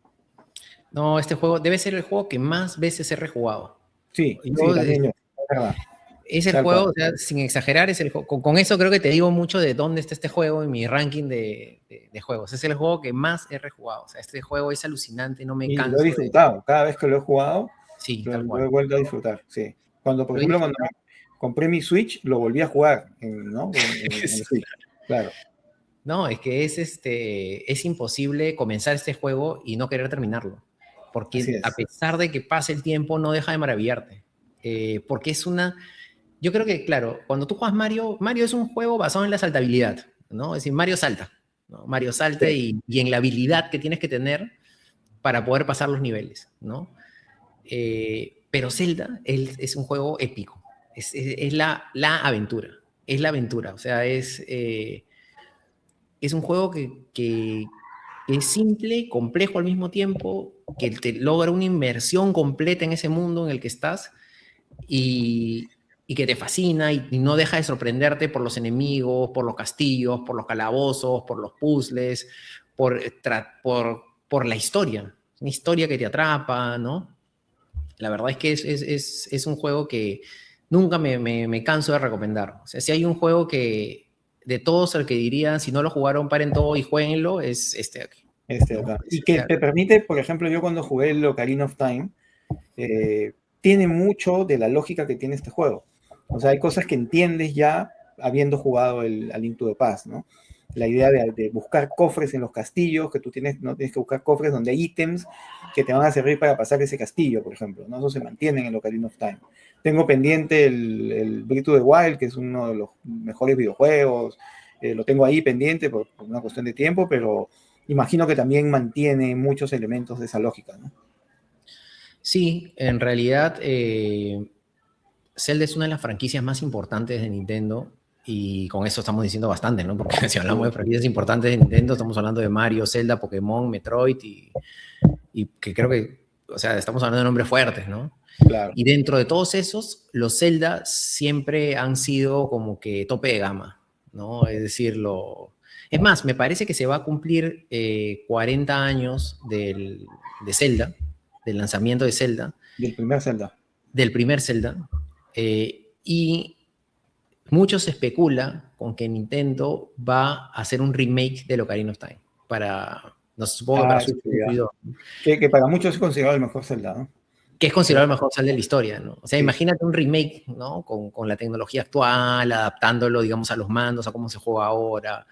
B: No, este juego debe ser el juego que más veces he rejugado.
A: Sí, sí,
B: Yo,
A: también yo, es verdad,
B: es el
A: tal cual.
B: juego, o sea, sin exagerar, es el juego. Con eso creo que te digo mucho de dónde está este juego en mi ranking de juegos. Es el juego que más he rejugado. O sea, este juego es alucinante, no me
A: Y lo he
B: canso de.
A: disfrutado, cada vez que lo he jugado,
B: Sí,
A: lo,
B: tal
A: lo he
B: cual.
A: vuelto a disfrutar, sí. Por
B: Lo he
A: ejemplo, cuando
B: disfrutado.
A: compré mi Switch, lo volví a jugar, ¿no? En el Switch, claro.
B: No, es que es imposible comenzar este juego y no querer terminarlo.
A: Así
B: Porque a
A: es.
B: pesar de que pase el tiempo, no deja de maravillarte. Porque es una. Yo creo que, claro, cuando tú juegas Mario, Mario es un juego basado en la saltabilidad, ¿no? Es decir, Mario salta, ¿no? Mario salta
A: Sí.
B: y en la habilidad que tienes que tener para poder pasar los niveles, ¿no? Pero Zelda es un juego épico. Es la aventura. Es la aventura. O sea, es un juego que es simple, complejo al mismo tiempo, que te logra una inmersión completa en ese mundo en el que estás y que te fascina y no deja de sorprenderte por los enemigos, por los castillos, por los calabozos, por los puzzles, por la historia. Una historia que te atrapa, ¿no? La verdad es que es un juego que nunca me canso de recomendar. O sea, si hay un juego que de todos el que diría, si no lo jugaron, paren todo y jueguenlo, es este de aquí.
A: Este de
B: ¿No?
A: acá.
B: Es
A: Y
B: este
A: que
B: de
A: te
B: acá.
A: permite, por ejemplo, yo cuando jugué el Ocarina of Time, eh, tiene mucho de la lógica que tiene este juego. O sea, hay cosas que entiendes ya habiendo jugado a Link to the Past, ¿no? La idea de buscar cofres en los castillos, que tú no tienes que buscar cofres donde hay ítems que te van a servir para pasar ese castillo, por ejemplo, ¿no? Eso se mantiene en el Ocarina of Time. Tengo pendiente el Breath of the Wild, que es uno de los mejores videojuegos, lo tengo ahí pendiente por una cuestión de tiempo, pero imagino que también mantiene muchos elementos de esa lógica, ¿no?
B: Sí, en realidad Zelda es una de las franquicias más importantes de Nintendo y con eso estamos diciendo bastante, ¿no? Porque si hablamos de franquicias importantes de Nintendo, estamos hablando de Mario, Zelda, Pokémon, Metroid y que creo que, o sea, estamos hablando de nombres fuertes, ¿no?
A: Claro.
B: Y dentro de todos esos, los Zelda siempre han sido como que tope de gama, ¿no? Es decir, es más, me parece que se va a cumplir 40 años de Zelda, del lanzamiento de Zelda,
A: Del primer Zelda.
B: del primer Zelda, y mucho se especula con que Nintendo va a hacer un remake de Ocarina of Time, no sé, supongo que para su
A: Sí, ya.
B: consumidor,
A: Que para muchos es considerado el mejor Zelda, ¿no?
B: que es considerado el mejor Zelda de la historia, ¿no? O sea,
A: Sí.
B: imagínate un remake, ¿no? Con la tecnología actual, adaptándolo, digamos, a los mandos, a cómo se juega ahora.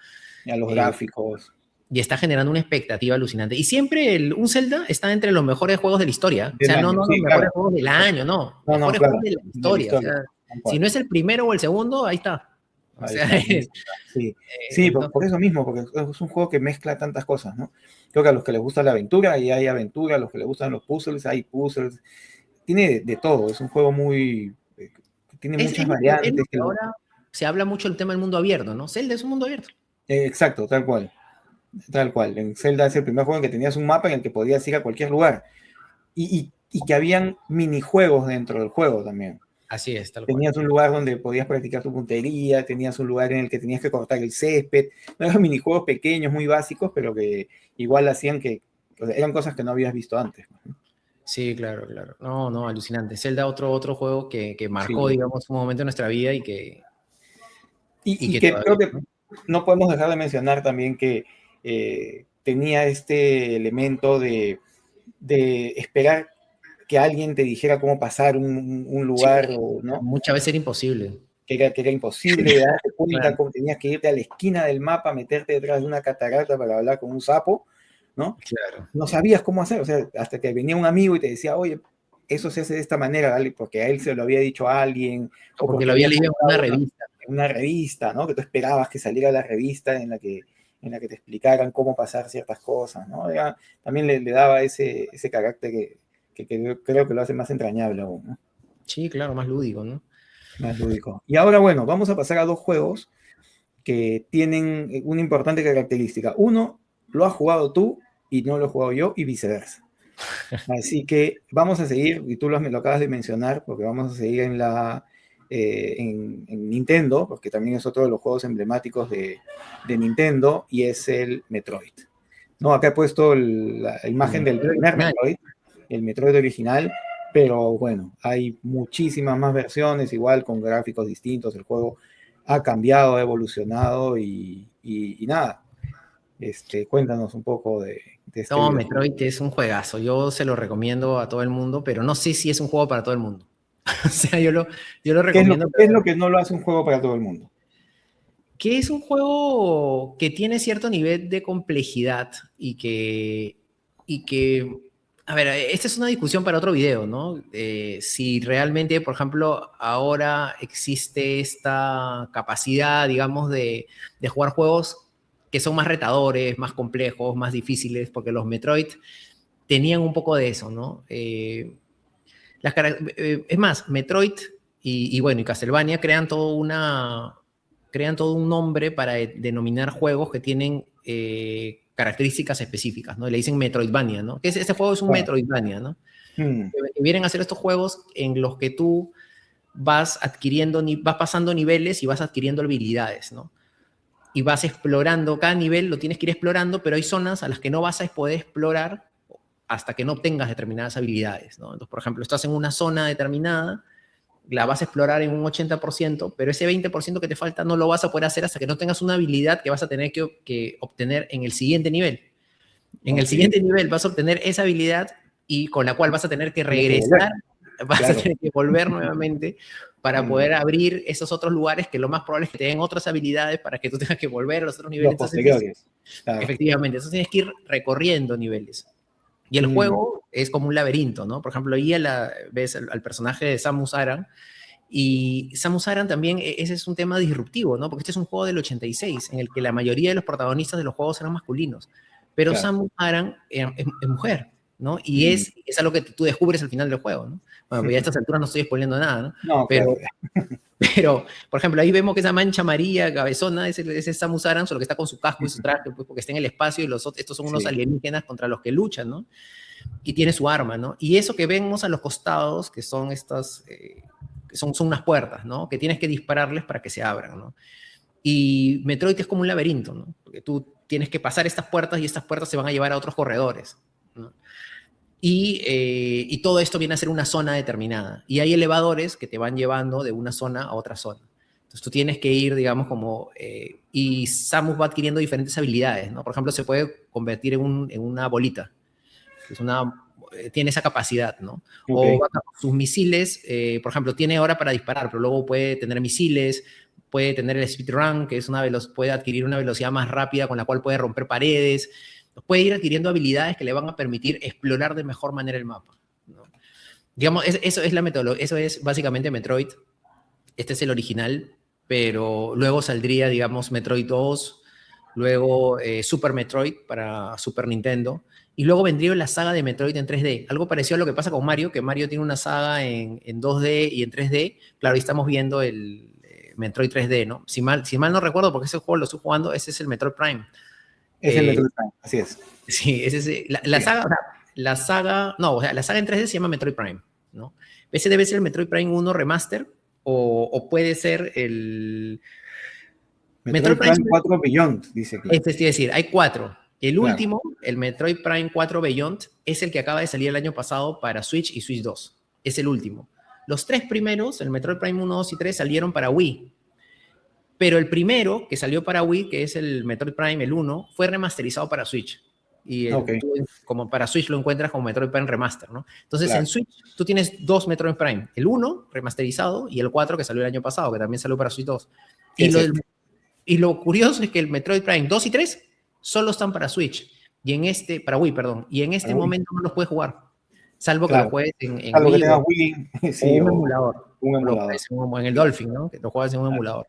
A: Y a los gráficos.
B: Y está generando una expectativa alucinante. Y siempre un Zelda está entre los mejores juegos de la historia. O
A: Del
B: sea, no
A: año,
B: los
A: sí,
B: mejores
A: claro.
B: juegos del año, no.
A: No, no,
B: Mejores
A: claro.
B: juegos de la
A: De la
B: historia. O
A: historia.
B: sea,
A: Tal
B: si
A: cual.
B: no es el primero o el segundo, ahí está. O
A: Ahí
B: sea,
A: está. Sí, sí,
B: entonces,
A: por eso mismo, porque es un juego que mezcla tantas cosas, ¿no? Creo que a los que les gusta la aventura, y hay aventura, a los que les gustan los puzzles, hay puzzles. Tiene de todo, es un juego muy... tiene muchas
B: es lo
A: variantes.
B: que ahora se habla mucho del tema del mundo abierto, ¿no? Zelda es un mundo abierto.
A: Exacto, tal cual. Tal cual. En Zelda es el primer juego en que tenías un mapa en el que podías ir a cualquier lugar. Y que habían minijuegos dentro del juego también.
B: Así es, tal cual.
A: Tenías un lugar donde podías practicar tu puntería, tenías un lugar en el que tenías que cortar el césped. Eran minijuegos pequeños, muy básicos, pero que igual hacían que... o sea, eran cosas que no habías visto antes.
B: Sí, claro, claro. No, no, alucinante. Zelda, otro juego que marcó,
A: Sí.
B: digamos, un momento en nuestra vida y
A: Y
B: que
A: que creo
B: todavía,
A: que
B: ¿no?
A: no podemos dejar de mencionar también que tenía este elemento de esperar que alguien te dijera cómo pasar un
B: Sí,
A: lugar, ¿no?
B: muchas veces era imposible.
A: Que era imposible darte cuenta,
B: Claro,
A: cómo tenías que irte a la esquina del mapa, meterte detrás de una catarata para hablar con un sapo, ¿no?
B: claro.
A: No sabías cómo hacer, o sea, hasta que venía un amigo y te decía, oye, eso se hace de esta manera, ¿vale? Porque a él se lo había dicho a alguien,
B: O
A: o
B: porque
A: porque
B: lo
A: había
B: había leído en una
A: encontrado
B: revista.
A: una revista, ¿no? Que tú esperabas que saliera la revista en la que te explicaran cómo pasar ciertas cosas, ¿no? Ya, también le daba ese carácter que creo que lo hace más entrañable aún, ¿no?
B: Sí, claro, más lúdico, ¿no?
A: Más lúdico. Y ahora, bueno, vamos a pasar a dos juegos que tienen una importante característica. Uno, lo has jugado tú y no lo he jugado yo y viceversa. Así que vamos a seguir, y tú me lo acabas de mencionar, porque vamos a seguir en Nintendo, porque también es otro de los juegos emblemáticos de Nintendo, y es el Metroid. No, acá he puesto la imagen del primer
B: Original.
A: Metroid, el Metroid original, pero bueno, hay muchísimas más versiones, igual con gráficos distintos, el juego ha cambiado, ha evolucionado y nada, cuéntanos un poco de este
B: No,
A: videojuego.
B: Metroid es un juegazo. Yo se lo recomiendo a todo el mundo, pero no sé si es un juego para todo el mundo. O sea, yo lo recomiendo,
A: Qué es
B: pero
A: lo que no lo hace un juego para todo el mundo?
B: que es un juego que tiene cierto nivel de complejidad y que, a ver, esta es una discusión para otro video, ¿no? Si realmente, por ejemplo, ahora existe esta capacidad, digamos, de jugar juegos que son más retadores, más complejos, más difíciles, porque los Metroid tenían un poco de eso, ¿no? Es más, Metroid y bueno, y Castlevania crean todo un nombre para denominar juegos que tienen características específicas, ¿no? Le dicen Metroidvania, ¿no? Este juego es un
A: Bueno,
B: Metroidvania, ¿no?
A: mm,
B: Vienen a ser estos juegos en los que tú vas vas pasando niveles y vas adquiriendo habilidades, ¿no? Y vas explorando, cada nivel lo tienes que ir explorando, pero hay zonas a las que no vas a poder explorar hasta que no obtengas determinadas habilidades, ¿no? Entonces, por ejemplo, estás en una zona determinada, la vas a explorar en un 80%, pero ese 20% que te falta no lo vas a poder hacer hasta que no tengas una habilidad que vas a tener que obtener en el siguiente nivel. En el
A: ok,
B: siguiente nivel vas a obtener esa habilidad y con la cual vas a tener que
A: tienes que volver,
B: regresar, vas a
A: claro.
B: tener que volver nuevamente para
A: Mm,
B: poder abrir esos otros lugares que lo más probable es que te den otras habilidades para que tú tengas que volver a los otros niveles.
A: los
B: Entonces,
A: posteriores, claro.
B: efectivamente, eso tienes que ir recorriendo niveles. Y el
A: Mm,
B: juego es como un laberinto, ¿no? Por ejemplo, ahí ves al personaje de Samus Aran, y Samus Aran también, ese es un tema disruptivo, ¿no? Porque este es un juego del 86, en el que la mayoría de los protagonistas de los juegos eran masculinos, pero
A: claro,
B: Samus Aran es mujer. ¿no? Y es algo que tú descubres al final del juego, ¿no? Bueno, pues ya a estas alturas no estoy spoileando nada, ¿no?
A: No,
B: Pero,
A: claro.
B: pero, por ejemplo, ahí vemos que esa mancha amarilla, cabezona, ese Samus Aran, solo que está con su casco y su traje, pues, porque está en el espacio y estos son unos
A: Sí.
B: alienígenas contra los que luchan, ¿no? Y tiene su arma, ¿no? Y eso que vemos a los costados, que son estas, son unas puertas, ¿no? Que tienes que dispararles para que se abran, ¿no? Y Metroid es como un laberinto, ¿no? Porque tú tienes que pasar estas puertas y estas puertas se van a llevar a otros corredores, ¿no? Y todo esto viene a ser una zona determinada. Y hay elevadores que te van llevando de una zona a otra zona. Entonces tú tienes que ir, digamos, como... y Samus va adquiriendo diferentes habilidades, ¿no? Por ejemplo, se puede convertir en una bolita, que es tiene esa capacidad, ¿no? O
A: Ok.
B: sus misiles, por ejemplo, tiene ahora para disparar, pero luego puede tener misiles, puede tener el speedrun, que es puede adquirir una velocidad más rápida con la cual puede romper paredes, puede ir adquiriendo habilidades que le van a permitir explorar de mejor manera el mapa, ¿no? Digamos, eso es la metodología, eso es básicamente Metroid. Este es el original, pero luego saldría, digamos, Metroid 2, luego Super Metroid para Super Nintendo, y luego vendría la saga de Metroid en 3D. Algo parecido a lo que pasa con Mario, que Mario tiene una saga en 2D y en 3D. Claro, ahí estamos viendo el Metroid 3D, ¿no? Si mal no recuerdo, porque ese juego lo estoy jugando, ese es el Metroid Prime.
A: Es el Metroid Prime, así es.
B: Sí, ese es la
A: Sí.
B: saga, o sea, la saga en 3D se llama Metroid Prime, ¿no? Ese debe ser el Metroid Prime 1 Remaster, o puede ser el
A: Metroid Prime 4 Beyond, dice aquí.
B: es decir, hay 4. El
A: Claro.
B: último, el Metroid Prime 4 Beyond, es el que acaba de salir el año pasado para Switch y Switch 2. Es el último. Los 3 primeros, el Metroid Prime 1, 2 y 3, salieron para Wii. Pero el primero que salió para Wii, que es el Metroid Prime, el 1, fue remasterizado para Switch. Y
A: Ok,
B: como para Switch lo encuentras como Metroid Prime Remaster, ¿no? Entonces en
A: claro.
B: Switch tú tienes 2 Metroid Prime, el 1 remasterizado y el 4 que salió el año pasado, que también salió para Switch 2. Y
A: Es
B: lo,
A: este.
B: y lo curioso es que el Metroid Prime 2 y 3 solo están para Switch, para Wii, perdón, y en este
A: Uy,
B: momento no los puedes jugar, salvo que lo
A: claro.
B: juegues en
A: Algo que
B: Wii
A: tenga Wii,
B: o
A: sí,
B: un
A: o
B: emulador,
A: un
B: o lo
A: emulador.
B: juegues en el
A: Claro,
B: Dolphin, ¿no? Que lo juegas en un
A: claro.
B: emulador.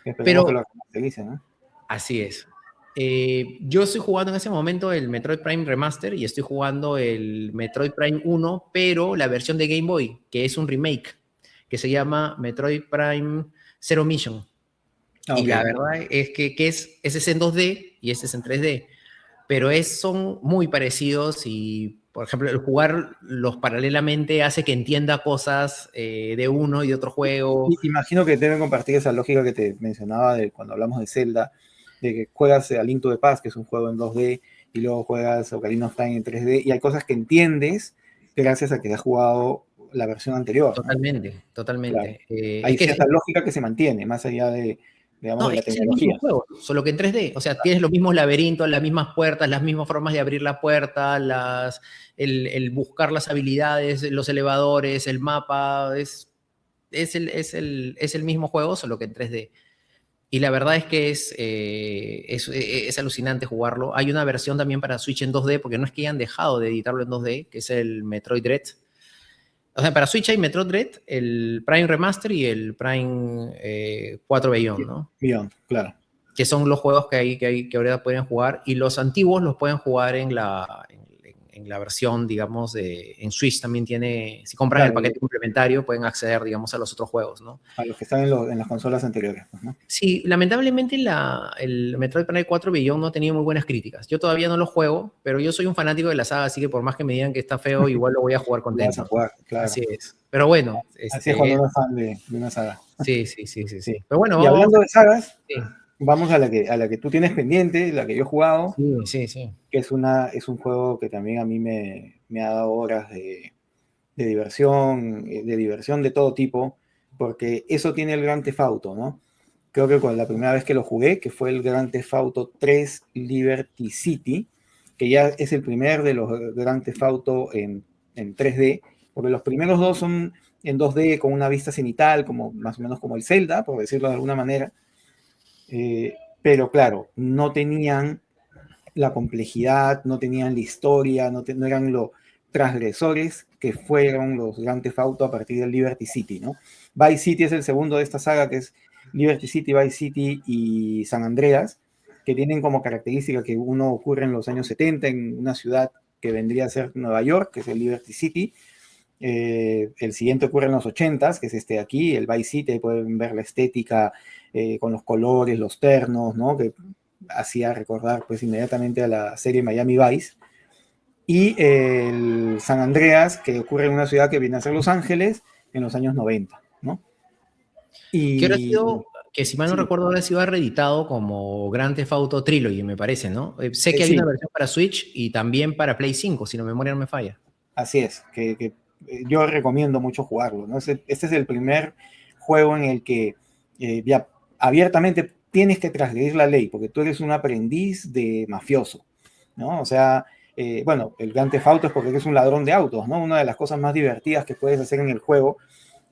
A: Esperemos que
B: Pero
A: lo remasterice, ¿no?
B: así es. Yo estoy jugando en ese momento el Metroid Prime Remaster y estoy jugando el Metroid Prime 1, pero la versión de Game Boy, que es un remake, que se llama Metroid Prime Zero Mission.
A: Ah,
B: Y
A: ok.
B: la verdad es que ese es en 2D y este es en 3D, pero son muy parecidos y, por ejemplo, el jugarlos paralelamente hace que entienda cosas de uno y de otro juego.
A: Imagino que deben compartir esa lógica que te mencionaba de cuando hablamos de Zelda, de que juegas a Link to the Past, que es un juego en 2D, y luego juegas Ocarina of Time en 3D, y hay cosas que entiendes gracias a que has jugado la versión anterior, ¿no?
B: Totalmente,
A: Claro.
B: totalmente. Es
A: Hay
B: que
A: cierta lógica que se mantiene, más allá de, digamos,
B: no,
A: de
B: es
A: la
B: que es el mismo
A: tecnología.
B: juego, solo que en 3D. O sea, tienes los mismos laberintos, las mismas puertas, las mismas formas de abrir la puerta, el buscar las habilidades, los elevadores, el mapa. Es el mismo juego, solo que en 3D. Y la verdad es que es alucinante jugarlo. Hay una versión también para Switch en 2D, porque no es que hayan dejado de editarlo en 2D, que es el Metroid Dread. O sea, para Switch hay Metroid Dread, el Prime Remaster y el Prime 4 Beyond, ¿no?
A: Beyond, claro.
B: Que son los juegos que ahora pueden jugar, y los antiguos los pueden jugar en la versión, digamos, en Switch también tiene, si compran el
A: Claro,
B: paquete complementario, pueden acceder, digamos, a los otros juegos, ¿no?
A: a los que están en las consolas anteriores, pues, ¿no?
B: Sí, lamentablemente el Metroid Prime 4 Beyond no ha tenido muy buenas críticas. Yo todavía no lo juego, pero yo soy un fanático de la saga, así que por más que me digan que está feo, igual lo voy a jugar
A: Lo vas a
B: contento.
A: jugar, claro.
B: Así es. Pero bueno,
A: Así es cuando uno es fan de una saga.
B: sí, sí, sí, sí,
A: Sí.
B: sí. Pero bueno,
A: Y
B: vamos.
A: hablando de sagas,
B: Sí,
A: vamos a la que tú tienes pendiente, la que yo he jugado,
B: sí, sí, sí.
A: que es un juego que también a mí me ha dado horas de diversión de todo tipo, porque eso tiene el Grand Theft Auto, ¿no? Creo que con la primera vez que lo jugué, que fue el Grand Theft Auto 3 Liberty City, que ya es el primer de los Grand Theft Auto en 3D, porque los primeros dos son en 2D con una vista cenital, como, más o menos como el Zelda, por decirlo de alguna manera, pero claro, no tenían la complejidad, no tenían la historia, no eran los transgresores que fueron los Grand Theft Auto a partir del Liberty City, ¿no? Vice City es el segundo de esta saga, que es Liberty City, Vice City y San Andreas, que tienen como característica que uno ocurre en los años 70 en una ciudad que vendría a ser Nueva York, que es el Liberty City. El siguiente ocurre en los 80s, que es este de aquí, el Vice City. Pueden ver la estética con los colores, los ternos, ¿no? Que hacía recordar pues inmediatamente a la serie Miami Vice. Y el San Andreas, que ocurre en una ciudad que viene a ser Los Ángeles en los años 90, ¿no?
B: Que ahora ha
A: Y
B: sido, que si mal no
A: sí,
B: recuerdo, ahora ha sido reeditado como Grand Theft Auto Trilogy, me parece, ¿no? Sé que hay una
A: sí,
B: versión para Switch y también para Play 5, si la memoria no me falla.
A: así es, que yo recomiendo mucho jugarlo, ¿no? Este es el primer juego en el que ya abiertamente tienes que transgredir la ley, porque tú eres un aprendiz de mafioso, ¿no? O sea, bueno, el Grand Theft Auto es porque eres un ladrón de autos, ¿no? Una de las cosas más divertidas que puedes hacer en el juego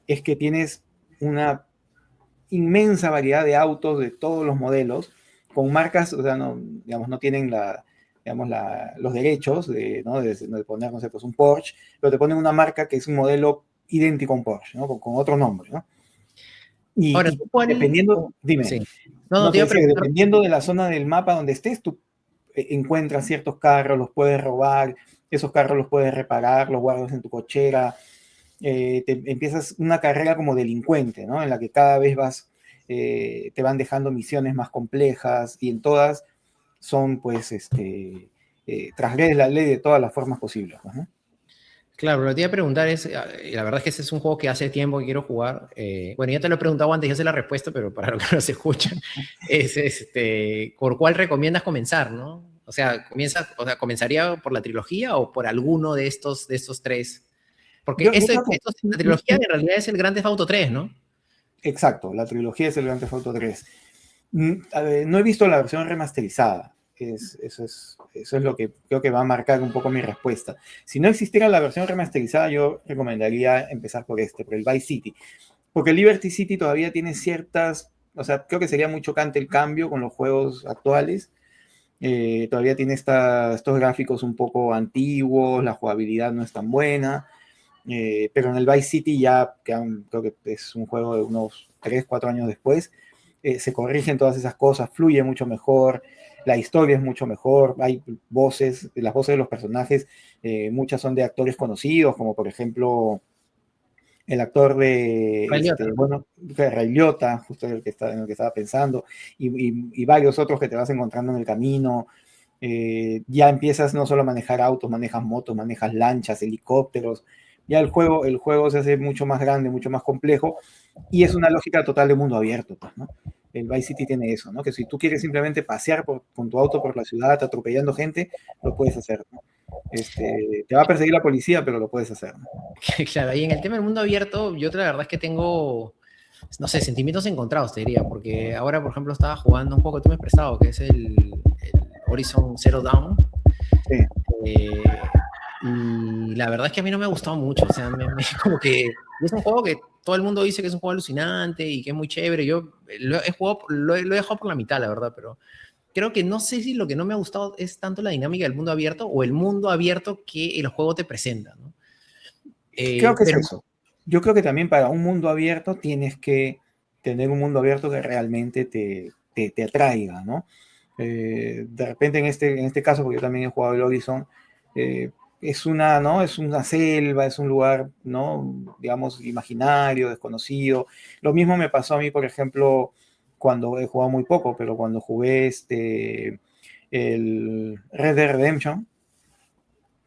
A: es que tienes una inmensa variedad de autos de todos los modelos, con marcas, o sea, no, digamos, no tienen los derechos de poner, no sé, pues un Porsche, pero te ponen una marca que es un modelo idéntico a un Porsche, ¿no? Con otro nombre, ¿no?
B: Ahora,
A: Y
B: ¿tú cuál?
A: dependiendo, dime,
B: Sí. No, no,
A: no
B: te
A: te
B: iba a
A: decía que
B: preguntar.
A: dependiendo de la zona del mapa donde estés, tú encuentras ciertos carros, los puedes robar, esos carros los puedes reparar, los guardas en tu cochera, empiezas una carrera como delincuente, ¿no? En la que cada vez te van dejando misiones más complejas y en todas son, pues, transgredes la ley de todas las formas posibles, ¿no?
B: Claro, lo que te iba a preguntar es, la verdad es que ese es un juego que hace tiempo que quiero jugar. Bueno, ya te lo he preguntado antes, ya sé la respuesta, pero para los que no se escuchan, es ¿por cuál recomiendas comenzar, no? ¿Comenzaría por la trilogía o por alguno de estos tres? Porque
A: Yo creo
B: la
A: que,
B: trilogía en realidad es el Grand Theft Auto 3, ¿no?
A: exacto, la trilogía es el Grand Theft Auto 3. A ver, no he visto la versión remasterizada. Eso es lo que creo que va a marcar un poco mi respuesta. Si no existiera la versión remasterizada, yo recomendaría empezar por el Vice City. Porque el Liberty City todavía tiene ciertas, o sea, creo que sería muy chocante el cambio con los juegos actuales. Todavía tiene estos gráficos un poco antiguos, la jugabilidad no es tan buena. Pero en el Vice City ya, creo que es un juego de unos 3 4 años después, se corrigen todas esas cosas, fluye mucho mejor, la historia es mucho mejor, hay voces, las voces de los personajes, muchas son de actores conocidos, como por ejemplo el actor
B: Ray Liotta.
A: bueno, Ray Liotta, justo en el que estaba pensando, y varios otros que te vas encontrando en el camino. Ya empiezas no solo a manejar autos, manejas motos, manejas lanchas, helicópteros. Ya el juego se hace mucho más grande, mucho más complejo, y es una lógica total de mundo abierto, pues, ¿no? El Vice City tiene eso, ¿no? Que si tú quieres simplemente pasear con tu auto por la ciudad atropellando gente, lo puedes hacer, ¿no? Te va a perseguir la policía, pero lo puedes hacer, ¿no?
B: Claro, y en el tema del mundo abierto, yo la verdad es que tengo, no sé, sentimientos encontrados, te diría, porque ahora, por ejemplo, estaba jugando un juego que tú me has prestado, que es el Horizon Zero Dawn.
A: Sí.
B: Y la verdad es que a mí no me ha gustado mucho, o sea, como que es un juego que todo el mundo dice que es un juego alucinante y que es muy chévere. Yo lo he dejado por la mitad, la verdad, pero creo que no sé si lo que no me ha gustado es tanto la dinámica del mundo abierto o el mundo abierto que el juego te presenta, ¿no?
A: Creo que es
B: Pero
A: eso. Yo creo que también para un mundo abierto tienes que tener un mundo abierto que realmente te atraiga, ¿no? De repente en este caso, porque yo también he jugado el Horizon, ¿no? Es una selva, es un lugar, ¿no? Digamos, imaginario, desconocido. Lo mismo me pasó a mí, por ejemplo, cuando he jugado muy poco, pero cuando jugué el Red Dead Redemption,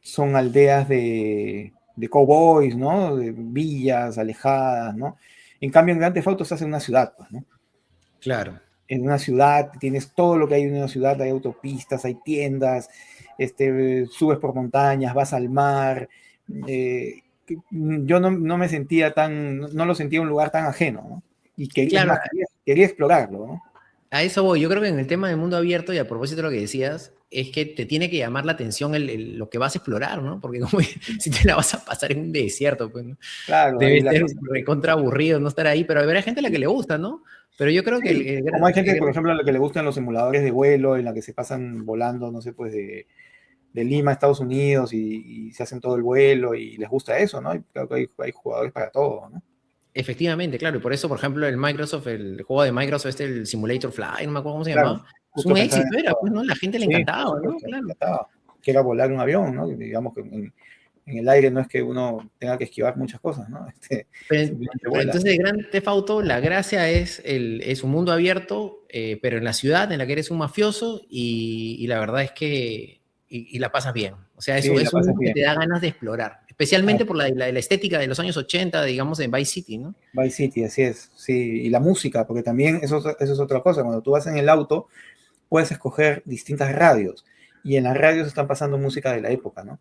A: son aldeas de cowboys, ¿no? De villas alejadas, ¿no? En cambio, en Grand Theft Auto estás en una ciudad, pues, ¿no?
B: claro,
A: En una ciudad tienes todo lo que hay en una ciudad, hay autopistas, hay tiendas, subes por montañas, vas al mar. Yo no me sentía no lo sentía un lugar tan ajeno, ¿no? Y que, es
B: claro,
A: más, quería explorarlo, ¿no?
B: a eso voy. Yo creo que en el tema del mundo abierto, y a propósito de lo que decías, es que te tiene que llamar la atención lo que vas a explorar, ¿no? Porque como si te la vas a pasar en un desierto, pues, ¿no?
A: Claro,
B: Debe
A: ahí la
B: ser
A: cosa.
B: recontra aburrido no estar ahí, pero habrá gente a la que le gusta, ¿no? Pero yo creo que
A: Sí, como hay gente, por ejemplo, a la que le gustan los simuladores de vuelo, en la que se pasan volando, no sé, pues de Lima a Estados Unidos y se hacen todo el vuelo y les gusta eso, ¿no? Y creo que hay jugadores para todo, ¿no?
B: efectivamente, claro, y por eso, por ejemplo, el juego de Microsoft, el Simulator Fly, no me acuerdo cómo se
A: Claro,
B: llamaba, es
A: justo
B: un
A: pensaba en
B: éxito, era,
A: eso.
B: pues, ¿no? La gente le
A: Sí, por
B: encantaba, ¿no?
A: supuesto,
B: Claro.
A: encantado. quiera volar un avión, ¿no? Digamos que en el aire no es que uno tenga que esquivar muchas cosas, ¿no? Simplemente
B: Pero
A: vuela.
B: entonces de Grand Theft Auto la gracia es un mundo abierto, pero en la ciudad en la que eres un mafioso y la verdad es que y la pasas bien. O sea,
A: Sí, la
B: es un
A: pasas
B: mundo que
A: bien.
B: te da ganas de explorar,
A: Ah,
B: especialmente por la estética de los años 80, digamos, en Vice City, ¿no?
A: Vice City, así es. Sí, y la música, porque también eso es otra cosa. Cuando tú vas en el auto, puedes escoger distintas radios y en las radios están pasando música de la época, ¿no?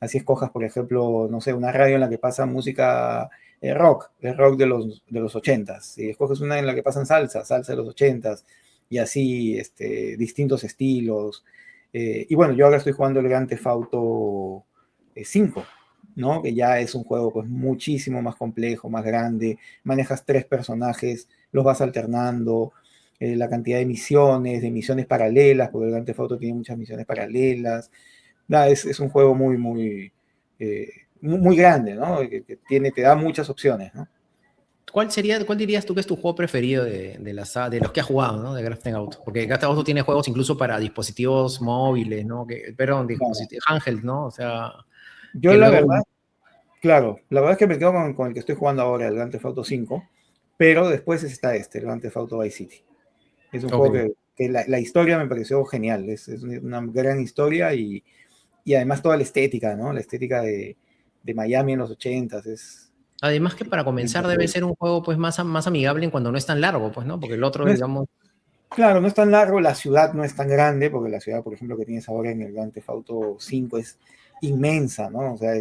A: Así escojas, por ejemplo, no sé, una radio en la que pasa música rock, el rock de los 80s, y escoges una en la que pasan salsa, salsa de los 80s, y así distintos estilos. Y bueno, yo ahora estoy jugando el Grand Theft Auto 5, ¿no? Que ya es un juego pues muchísimo más complejo, más grande, manejas 3 personajes, los vas alternando, la cantidad de misiones paralelas, porque el Grand Theft Auto tiene muchas misiones paralelas. Nada, es un juego muy grande, ¿no? Que te da muchas opciones, ¿no?
B: Cuál dirías tú que es tu juego preferido de los que has jugado, ¿no? De Grand Theft Auto. Porque Grand Theft Auto tiene juegos incluso para dispositivos móviles, ¿no? Perdón,
A: Claro.
B: dispositivos handheld, ¿no? O sea,
A: Yo
B: que
A: la
B: luego.
A: verdad, claro, la verdad es que me quedo con el que estoy jugando ahora, el Grand Theft Auto 5, pero después está el Grand Theft Auto Vice City. Es un
B: Ok.
A: juego que la historia me pareció genial, es una gran historia y además toda la estética, ¿no? La estética de Miami en los 80s
B: Además que para comenzar debe
A: increíble.
B: ser un juego pues más amigable en cuando no es tan largo, pues, ¿no? Porque el otro,
A: No es,
B: digamos,
A: claro, no es tan largo, la ciudad no es tan grande, porque la ciudad, por ejemplo, que tienes ahora en el Grand Theft Auto 5 es inmensa, ¿no? O sea,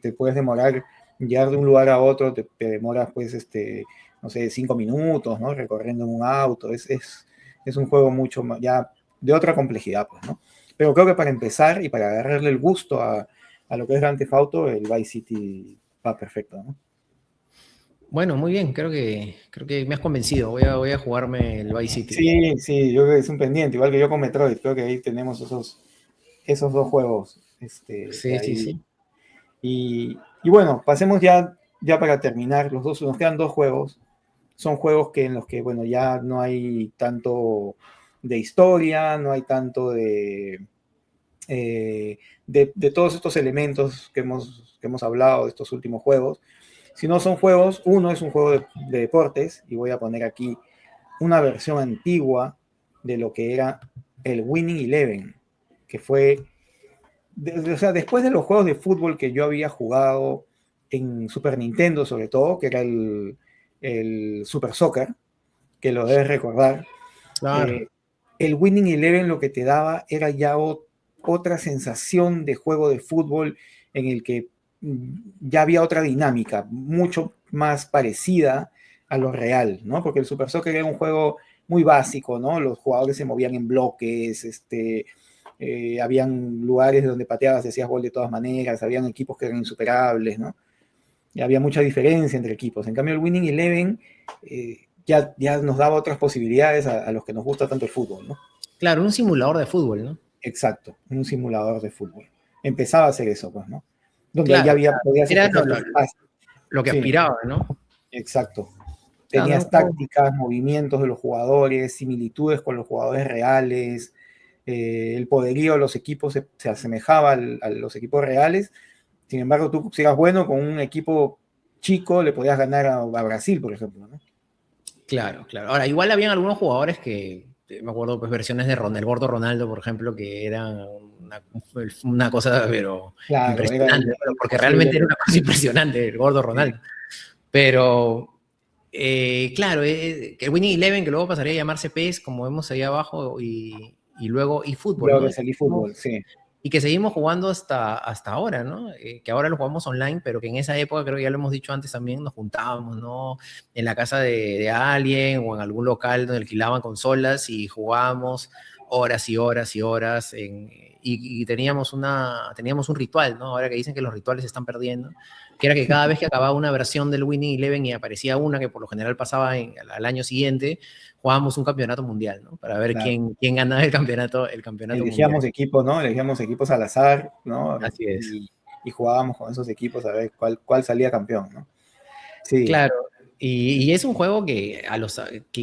A: te puedes demorar, llegar de un lugar a otro, te demoras, pues, no sé, 5 minutos, ¿no? Recorriendo en un auto, es un juego mucho más, ya de otra complejidad, pues, ¿no? Pero creo que para empezar y para agarrarle el gusto a lo que es Grand Theft Auto, el Vice City va perfecto, ¿no?
B: bueno, muy bien, creo que me has convencido. Voy a jugarme el Vice City.
A: Sí, sí, yo creo que es un pendiente, igual que yo con Metroid, creo que ahí tenemos esos dos juegos
B: Sí, sí,
A: ahí.
B: sí.
A: Y bueno, pasemos ya para terminar, los dos, nos quedan dos juegos. Son juegos en los que, bueno, ya no hay tanto de historia, no hay tanto de todos estos elementos que hemos hablado de estos últimos juegos, sino son juegos, uno es un juego de deportes, y voy a poner aquí una versión antigua de lo que era el Winning Eleven, que fue o sea, después de los juegos de fútbol que yo había jugado en Super Nintendo, sobre todo, que era el Super Soccer, que lo debes recordar,
B: Claro.
A: eh, el Winning Eleven lo que te daba era ya otra sensación de juego de fútbol en el que ya había otra dinámica, mucho más parecida a lo real, ¿no? Porque el Super Soccer era un juego muy básico, ¿no? Los jugadores se movían en bloques, habían lugares donde pateabas y hacías gol de todas maneras, habían equipos que eran insuperables, ¿no? Y había mucha diferencia entre equipos. En cambio, el Winning Eleven ya nos daba otras posibilidades a los que nos gusta tanto el fútbol, ¿no?
B: Claro, un simulador de fútbol, ¿no?
A: Exacto, un simulador de fútbol. Empezaba a hacer eso, pues, ¿no? Donde ya
B: Claro,
A: podías
B: era
A: escoger tus pases.
B: lo que
A: Sí,
B: aspiraba, ¿no?
A: exacto.
B: Claro, era un
A: Tenías
B: juego.
A: tácticas, movimientos de los jugadores, similitudes con los jugadores reales. El poderío de los equipos se asemejaba a los equipos reales. Sin embargo, tú, si eras bueno con un equipo chico, le podías ganar a Brasil, por ejemplo, ¿no?
B: Claro, claro. Ahora, igual habían algunos jugadores que, me acuerdo, pues versiones de el gordo Ronaldo, por ejemplo, que eran una cosa, pero
A: Claro, era
B: impresionante, pero porque
A: imposible.
B: realmente era una cosa impresionante el gordo Ronaldo. Pero, claro, que el Winning Eleven, que luego pasaría a llamarse PES, como vemos ahí abajo, y luego, y fútbol,
A: Luego
B: ¿no?
A: que salí fútbol, sí.
B: Y que seguimos jugando hasta ahora, ¿no? Que ahora lo jugamos online, pero que en esa época, creo que ya lo hemos dicho antes también, nos juntábamos, ¿no? En la casa de alguien o en algún local donde alquilaban consolas y jugábamos horas y horas y horas y teníamos un ritual, ¿no? Ahora que dicen que los rituales se están perdiendo, que era que cada vez que acababa una versión del Winning Eleven y aparecía una que por lo general pasaba al año siguiente, jugábamos un campeonato mundial, ¿no? Para ver
A: Claro.
B: quién ganaba el campeonato mundial.
A: Elegíamos equipos, ¿no? Elegíamos equipos al azar, ¿no?
B: Así es.
A: Y jugábamos con esos equipos a ver cuál salía campeón, ¿no? Sí,
B: Claro, y es un juego que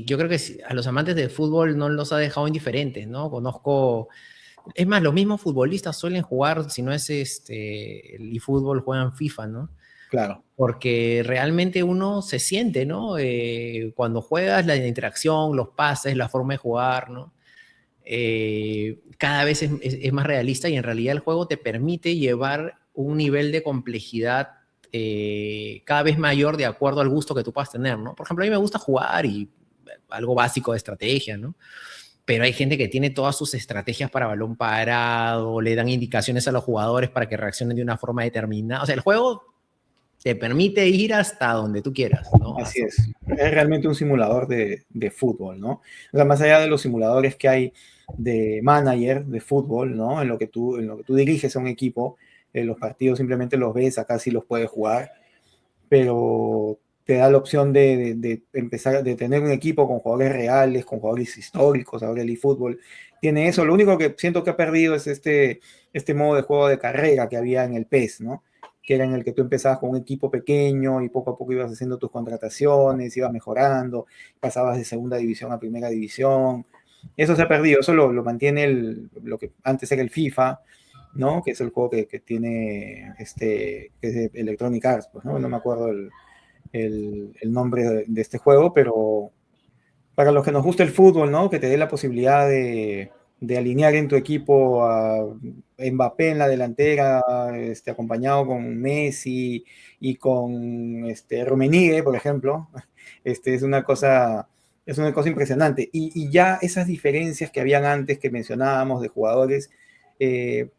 B: yo creo que a los amantes del fútbol no los ha dejado indiferentes, ¿no? Conozco Es más, los mismos futbolistas suelen jugar, si no es el eFootball, juegan FIFA, ¿no?
A: Claro.
B: Porque realmente uno se siente, ¿no? Cuando juegas, la interacción, los pases, la forma de jugar, ¿no? Cada vez es más realista y en realidad el juego te permite llevar un nivel de complejidad cada vez mayor de acuerdo al gusto que tú puedas tener, ¿no? Por ejemplo, a mí me gusta jugar y algo básico de estrategia, ¿no? Pero hay gente que tiene todas sus estrategias para balón parado, le dan indicaciones a los jugadores para que reaccionen de una forma determinada. O sea, el juego te permite ir hasta donde tú quieras, ¿no?
A: Así es. Es realmente un simulador de fútbol, ¿no? O sea, más allá de los simuladores que hay de manager de fútbol, ¿no? En lo que tú diriges a un equipo, los partidos simplemente los ves, acá sí los puedes jugar, pero te da la opción de empezar, de tener un equipo con jugadores reales, con jugadores históricos. Ahora el eFootball tiene eso. Lo único que siento que ha perdido es este modo de juego de carrera que había en el PES, ¿no? Que era en el que tú empezabas con un equipo pequeño y poco a poco ibas haciendo tus contrataciones, ibas mejorando, pasabas de segunda división a primera división. Eso se ha perdido, eso lo mantiene lo que antes era el FIFA, ¿no? Que es el juego que tiene que es de Electronic Arts, pues, ¿no? No me acuerdo el nombre de este juego, pero para los que nos gusta el fútbol, ¿no? Que te dé la posibilidad de alinear en tu equipo a Mbappé en la delantera, acompañado con Messi y con Rummenigge, por ejemplo, es una cosa impresionante. Y ya esas diferencias que habían antes, que mencionábamos de jugadores, de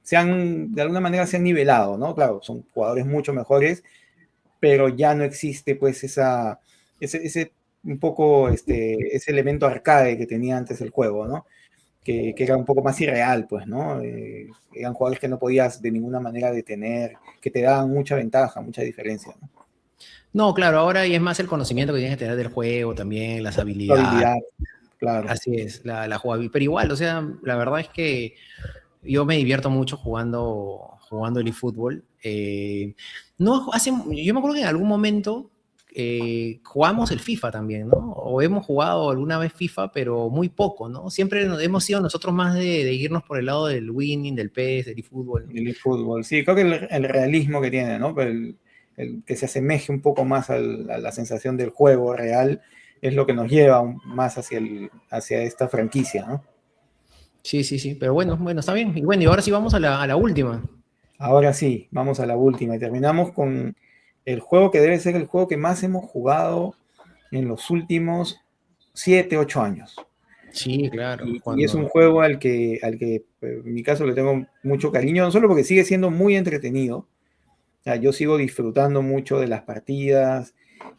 A: alguna manera se han nivelado, ¿no? Claro, son jugadores mucho mejores, pero ya no existe pues ese un poco ese elemento arcade que tenía antes el juego, ¿no? Que era un poco más irreal, pues, ¿no? Eran jugadores que no podías de ninguna manera detener, que te daban mucha ventaja, mucha diferencia, ¿no?
B: No, claro, ahora y es más el conocimiento que tienes que tener del juego también, las
A: La
B: habilidades.
A: habilidad, claro.
B: Así es, la jugabilidad. Pero igual, o sea, la verdad es que yo me divierto mucho jugando el eFootball. No, yo me acuerdo que en algún momento jugamos el FIFA también, ¿no? O hemos jugado alguna vez FIFA, pero muy poco, ¿no? Siempre hemos sido nosotros más de irnos por el lado del winning, del PES, del eFootball, ¿no?
A: El fútbol, sí, creo que el realismo que tiene, ¿no? El que se asemeje un poco más a la sensación del juego real es lo que nos lleva más hacia esta franquicia, ¿no?
B: Sí, sí, sí, pero bueno, está bien. Y bueno, y ahora sí vamos a la última.
A: Ahora sí, vamos a la última y terminamos con el juego que debe ser el juego que más hemos jugado en los últimos 7, 8 años.
B: Sí, claro,
A: Y es un juego al que en mi caso le tengo mucho cariño, no solo porque sigue siendo muy entretenido. O sea, yo sigo disfrutando mucho de las partidas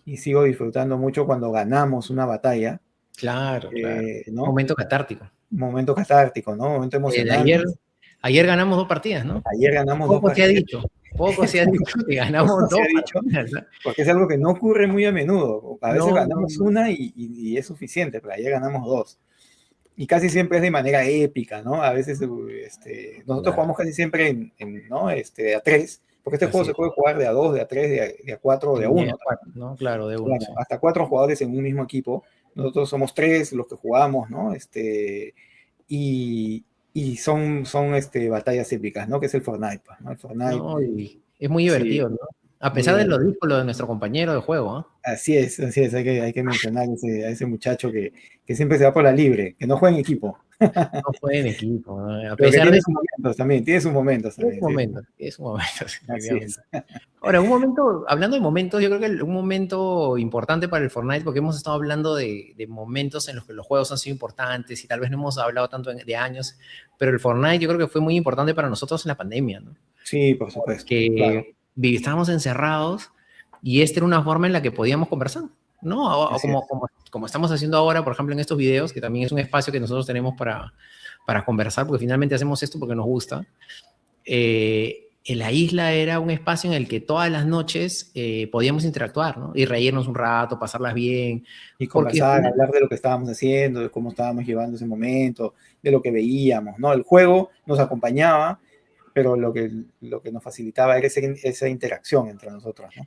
A: y sigo disfrutando mucho cuando ganamos una batalla,
B: Claro, claro.
A: ¿no?
B: Momento catártico.
A: Momento catártico, ¿no? Momento emocionante.
B: Ayer ganamos 2 partidas, ¿no?
A: Ayer ganamos 2
B: Poco se ha
A: partidas.
B: dicho, poco se ha dicho que ganamos
A: Se
B: 2
A: ha dicho,
B: partidas, ¿no?
A: porque es algo que no ocurre muy a menudo. A veces
B: No,
A: ganamos una y es suficiente, pero ayer ganamos 2. Y casi siempre es de manera épica, ¿no? A veces nosotros
B: claro.
A: jugamos casi siempre ¿no? De a 3, porque este juego se puede jugar de a 2, de a 3, de a 4 o de a 1.
B: ¿no? Claro, de 1.
A: Bueno,
B: Sí.
A: hasta 4 jugadores en un mismo equipo. Nosotros somos 3 los que jugamos, ¿no? Y son batallas épicas, ¿no? Que es el Fortnite, ¿no? El Fortnite.
B: No, y es muy
A: Sí,
B: divertido, ¿no? A
A: muy
B: pesar de lo
A: divertido.
B: ridículo de nuestro compañero de juego, ¿no?
A: Así es, hay que mencionar a ese muchacho que siempre se va por la libre, que no juega en equipo,
B: No fue en equipo, ¿no? A
A: pero que
B: pesar de...
A: tiene sus momentos también, tiene sus momentos
B: Es un
A: también, sí,
B: momento, es un momento,
A: así
B: definitivamente.
A: es.
B: Ahora, un momento, hablando de momentos, yo creo que un momento importante para el Fortnite, porque hemos estado hablando de momentos en los que los juegos han sido importantes y tal vez no hemos hablado tanto de años, pero el Fortnite yo creo que fue muy importante para nosotros en la pandemia, ¿no?
A: Sí, por supuesto, claro,
B: Que estábamos encerrados y esta era una forma en la que podíamos conversar, ¿no? O
A: así es.
B: como estamos haciendo ahora, por ejemplo, en estos videos, que también es un espacio que nosotros tenemos para conversar, porque finalmente hacemos esto porque nos gusta. En la isla era un espacio en el que todas las noches podíamos interactuar, ¿no? Y reírnos un rato, pasarlas bien,
A: Y
B: porque
A: conversar, hablar de lo que estábamos haciendo, de cómo estábamos llevando ese momento, de lo que veíamos, ¿no? El juego nos acompañaba, pero lo que nos facilitaba era esa interacción entre nosotros, ¿no?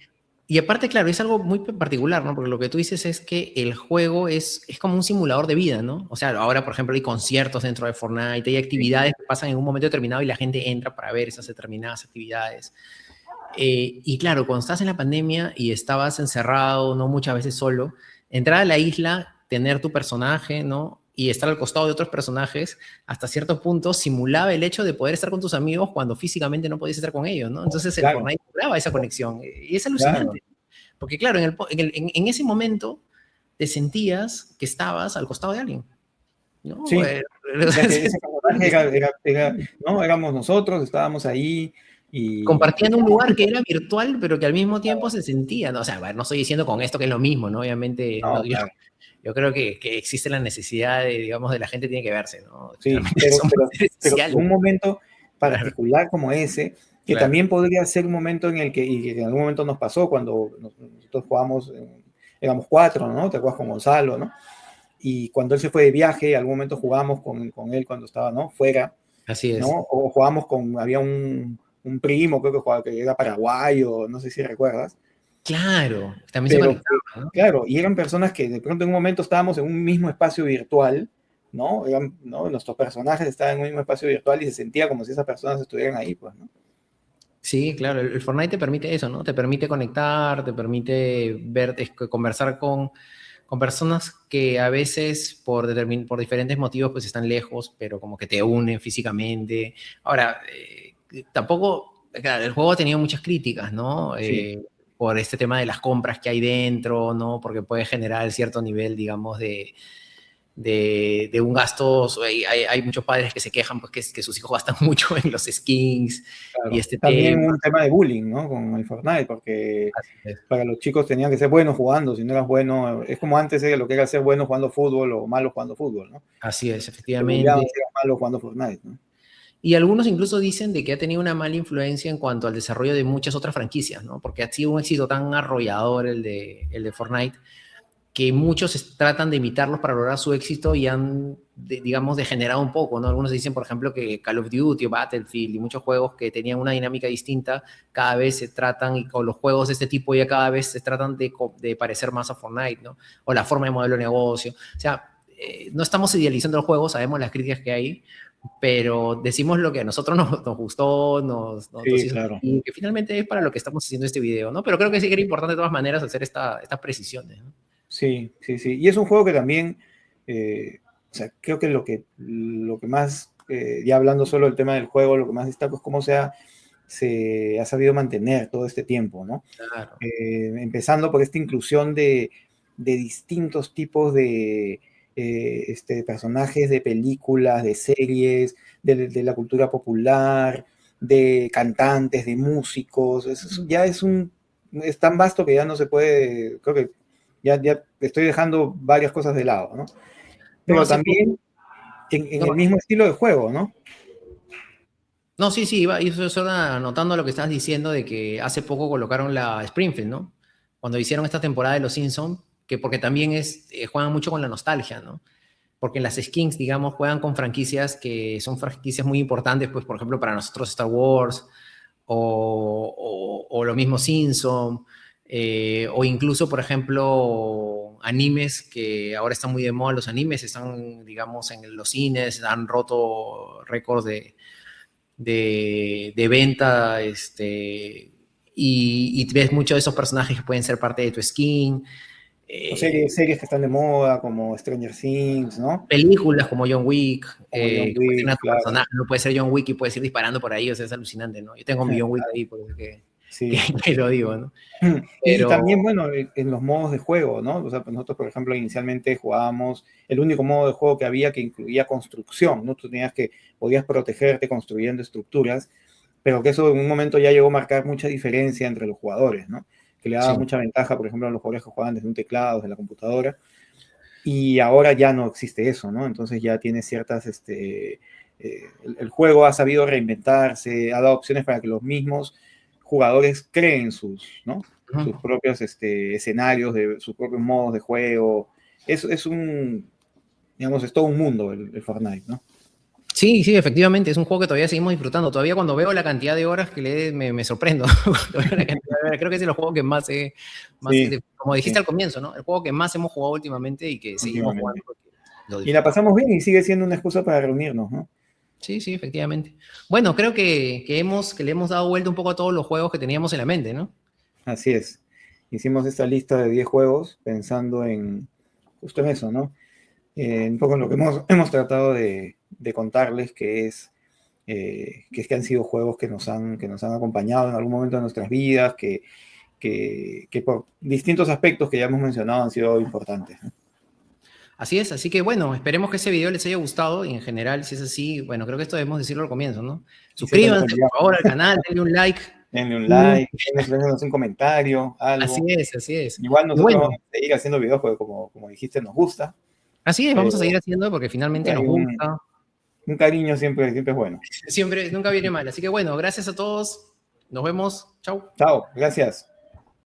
B: Y aparte, claro, es algo muy particular, ¿no? Porque lo que tú dices es que el juego es como un simulador de vida, ¿no? O sea, ahora, por ejemplo, hay conciertos dentro de Fortnite, hay actividades que pasan en un momento determinado y la gente entra para ver esas determinadas actividades. Y claro, cuando estás en la pandemia y estabas encerrado, ¿no? Muchas veces solo, entrar a la isla, tener tu personaje, ¿no? Y estar al costado de otros personajes, hasta cierto punto simulaba el hecho de poder estar con tus amigos cuando físicamente no podías estar con ellos, ¿no? Entonces el
A: Claro,
B: Fortnite lograba esa conexión. Y es
A: claro.
B: alucinante. Porque claro, en ese momento te sentías que estabas al costado de alguien, ¿no?
A: Sí, o sea que ese personaje ¿no? Éramos nosotros, estábamos ahí y
B: compartiendo un lugar que era virtual, pero que al mismo tiempo se sentía, ¿no? O sea, a ver, no estoy diciendo con esto que es lo mismo, ¿no? Obviamente,
A: no,
B: no, yo,
A: claro.
B: yo creo que existe la necesidad de, digamos, de la gente tiene que verse, ¿no?
A: Sí,
B: Finalmente somos seres
A: pero
B: sociales.
A: un momento
B: Claro,
A: particular como ese, que
B: claro.
A: también podría ser un momento en el que, y que en algún momento nos pasó cuando nosotros jugábamos, éramos cuatro, ¿no? Te acuerdas con Gonzalo, ¿no? Y cuando él se fue de viaje, algún momento jugamos con él cuando estaba, ¿no? Fuera,
B: Así
A: ¿no?
B: es.
A: O jugamos había un primo, creo que jugaba, que era paraguayo, no sé si recuerdas,
B: Claro, también se
A: pero
B: conectaba, ¿no?
A: claro, y eran personas que de pronto en un momento estábamos en un mismo espacio virtual, ¿no? ¿no? Nuestros personajes estaban en un mismo espacio virtual y se sentía como si esas personas estuvieran ahí, pues, ¿no?
B: Sí, claro, el Fortnite te permite eso, ¿no? Te permite conectar, te permite ver, conversar con personas que a veces por diferentes motivos pues están lejos, pero como que te unen físicamente. Ahora, tampoco, claro, el juego ha tenido muchas críticas, ¿no?
A: Sí,
B: Por este tema de las compras que hay dentro, ¿no? Porque puede generar cierto nivel, digamos, de un gasto. Hay muchos padres que se quejan pues, que sus hijos gastan mucho en los skins y
A: claro.
B: este
A: También
B: tema.
A: un tema de bullying, ¿no? Con el Fortnite, porque
B: Así es.
A: para los chicos tenían que ser buenos jugando, si no eras bueno, es como antes lo que era ser bueno jugando fútbol o malo jugando fútbol, ¿no?
B: Así es,
A: Te bulleaban
B: efectivamente.
A: si eras malo jugando Fortnite, ¿no?
B: Y algunos incluso dicen de que ha tenido una mala influencia en cuanto al desarrollo de muchas otras franquicias, ¿no? Porque ha sido un éxito tan arrollador el de Fortnite, que muchos tratan de imitarlos para lograr su éxito y han, digamos, degenerado un poco, ¿no? Algunos dicen, por ejemplo, que Call of Duty o Battlefield y muchos juegos que tenían una dinámica distinta, cada vez se tratan, y con los juegos de este tipo ya cada vez se tratan de parecer más a Fortnite, ¿no? O la forma de modelo de negocio. O sea, no estamos idealizando el juego, sabemos las críticas que hay, pero decimos lo que a nosotros nos gustó, nos
A: Sí,
B: hizo
A: claro.
B: y que finalmente es para lo que estamos haciendo este video, ¿no? Pero creo que sí que era importante de todas maneras hacer estas precisiones, ¿no?
A: Sí, sí, sí. Y es un juego que también, o sea, creo que lo que más, ya hablando solo del tema del juego, lo que más destaco es cómo se ha sabido mantener todo este tiempo, ¿no?
B: Claro.
A: Empezando por esta inclusión de distintos tipos de personajes de películas, de series, de la cultura popular, de cantantes, de músicos. Ya es tan vasto que ya no se puede, creo que ya estoy dejando varias cosas de lado, ¿no?
B: No,
A: Pero
B: hace poco,
A: también en el
B: no,
A: mismo estilo de juego, ¿no?
B: no, sí, sí, iba solo anotando lo que estás diciendo de que hace poco colocaron la Springfield, ¿no? Cuando hicieron esta temporada de Los Simpsons, que porque también juegan mucho con la nostalgia, ¿no? Porque en las skins, digamos, juegan con franquicias que son franquicias muy importantes, pues, por ejemplo, para nosotros Star Wars, o lo mismo Simpson, o incluso, por ejemplo, animes que ahora están muy de moda, los animes están, digamos, en los cines, han roto récords de venta, y ves muchos de esos personajes que pueden ser parte de tu skin.
A: O
B: eh,
A: series que están de moda, como Stranger Things, ¿no?
B: Películas como John Wick,
A: Como John
B: que puede
A: Wick,
B: ser tu
A: claro.
B: personaje, no puede ser John Wick y puedes ir disparando por ahí, o sea, es alucinante, ¿no? Yo tengo mi John Wick ahí, por eso que,
A: Sí.
B: que lo digo, ¿no?
A: Y también,
B: Pero,
A: bueno, en los modos de juego, ¿no? O sea, pues nosotros, por ejemplo, inicialmente jugábamos el único modo de juego que había que incluía construcción, ¿no? Podías protegerte construyendo estructuras, pero que eso en un momento ya llegó a marcar mucha diferencia entre los jugadores, ¿no? Que le daba
B: sí,
A: mucha ventaja, por ejemplo, a los jugadores que jugaban desde un teclado, desde la computadora, y ahora ya no existe eso, ¿no? Entonces ya tiene ciertas, el juego ha sabido reinventarse, ha dado opciones para que los mismos jugadores creen ¿no? Sus
B: ujú.
A: propios escenarios, sus propios modos de juego. Es digamos, es todo un mundo el Fortnite, ¿no?
B: Sí, sí, efectivamente, es un juego que todavía seguimos disfrutando. Todavía cuando veo la cantidad de horas que me sorprendo. Creo que es el juego que
A: Sí,
B: como dijiste
A: sí,
B: al comienzo, ¿no? El juego que más hemos jugado últimamente y que seguimos jugando
A: últimamente.
B: porque lo
A: Y la
B: disfrutamos.
A: pasamos bien y sigue siendo una excusa para reunirnos, ¿no?
B: Sí, sí, efectivamente. Bueno, creo que le hemos dado vuelta un poco a todos los juegos que teníamos en la mente, ¿no?
A: Así es. Hicimos esta lista de 10 juegos pensando en justo en eso, ¿no? Un poco en lo que hemos tratado de contarles, que es que han sido juegos que nos han acompañado en algún momento de nuestras vidas, que por distintos aspectos que ya hemos mencionado han sido importantes, ¿no?
B: Así es, así que bueno, esperemos que ese video les haya gustado y en general, si es así, bueno, creo que esto debemos decirlo al comienzo, ¿no?
A: Y se nos
B: Suscríbanse,
A: olvidó.
B: por favor, al canal, denle un like.
A: Denle un
B: Y
A: like, déjenos un comentario,
B: así
A: algo.
B: es, así es.
A: Igual
B: Y
A: nosotros
B: bueno,
A: vamos a seguir haciendo videos porque como dijiste, nos gusta,
B: así es, vamos a seguir
A: pero
B: haciendo porque finalmente
A: siempre
B: nos
A: hay
B: gusta.
A: un cariño siempre es bueno.
B: Siempre, nunca viene mal. Así que bueno, gracias a todos. Nos vemos. Chau.
A: Chao, gracias.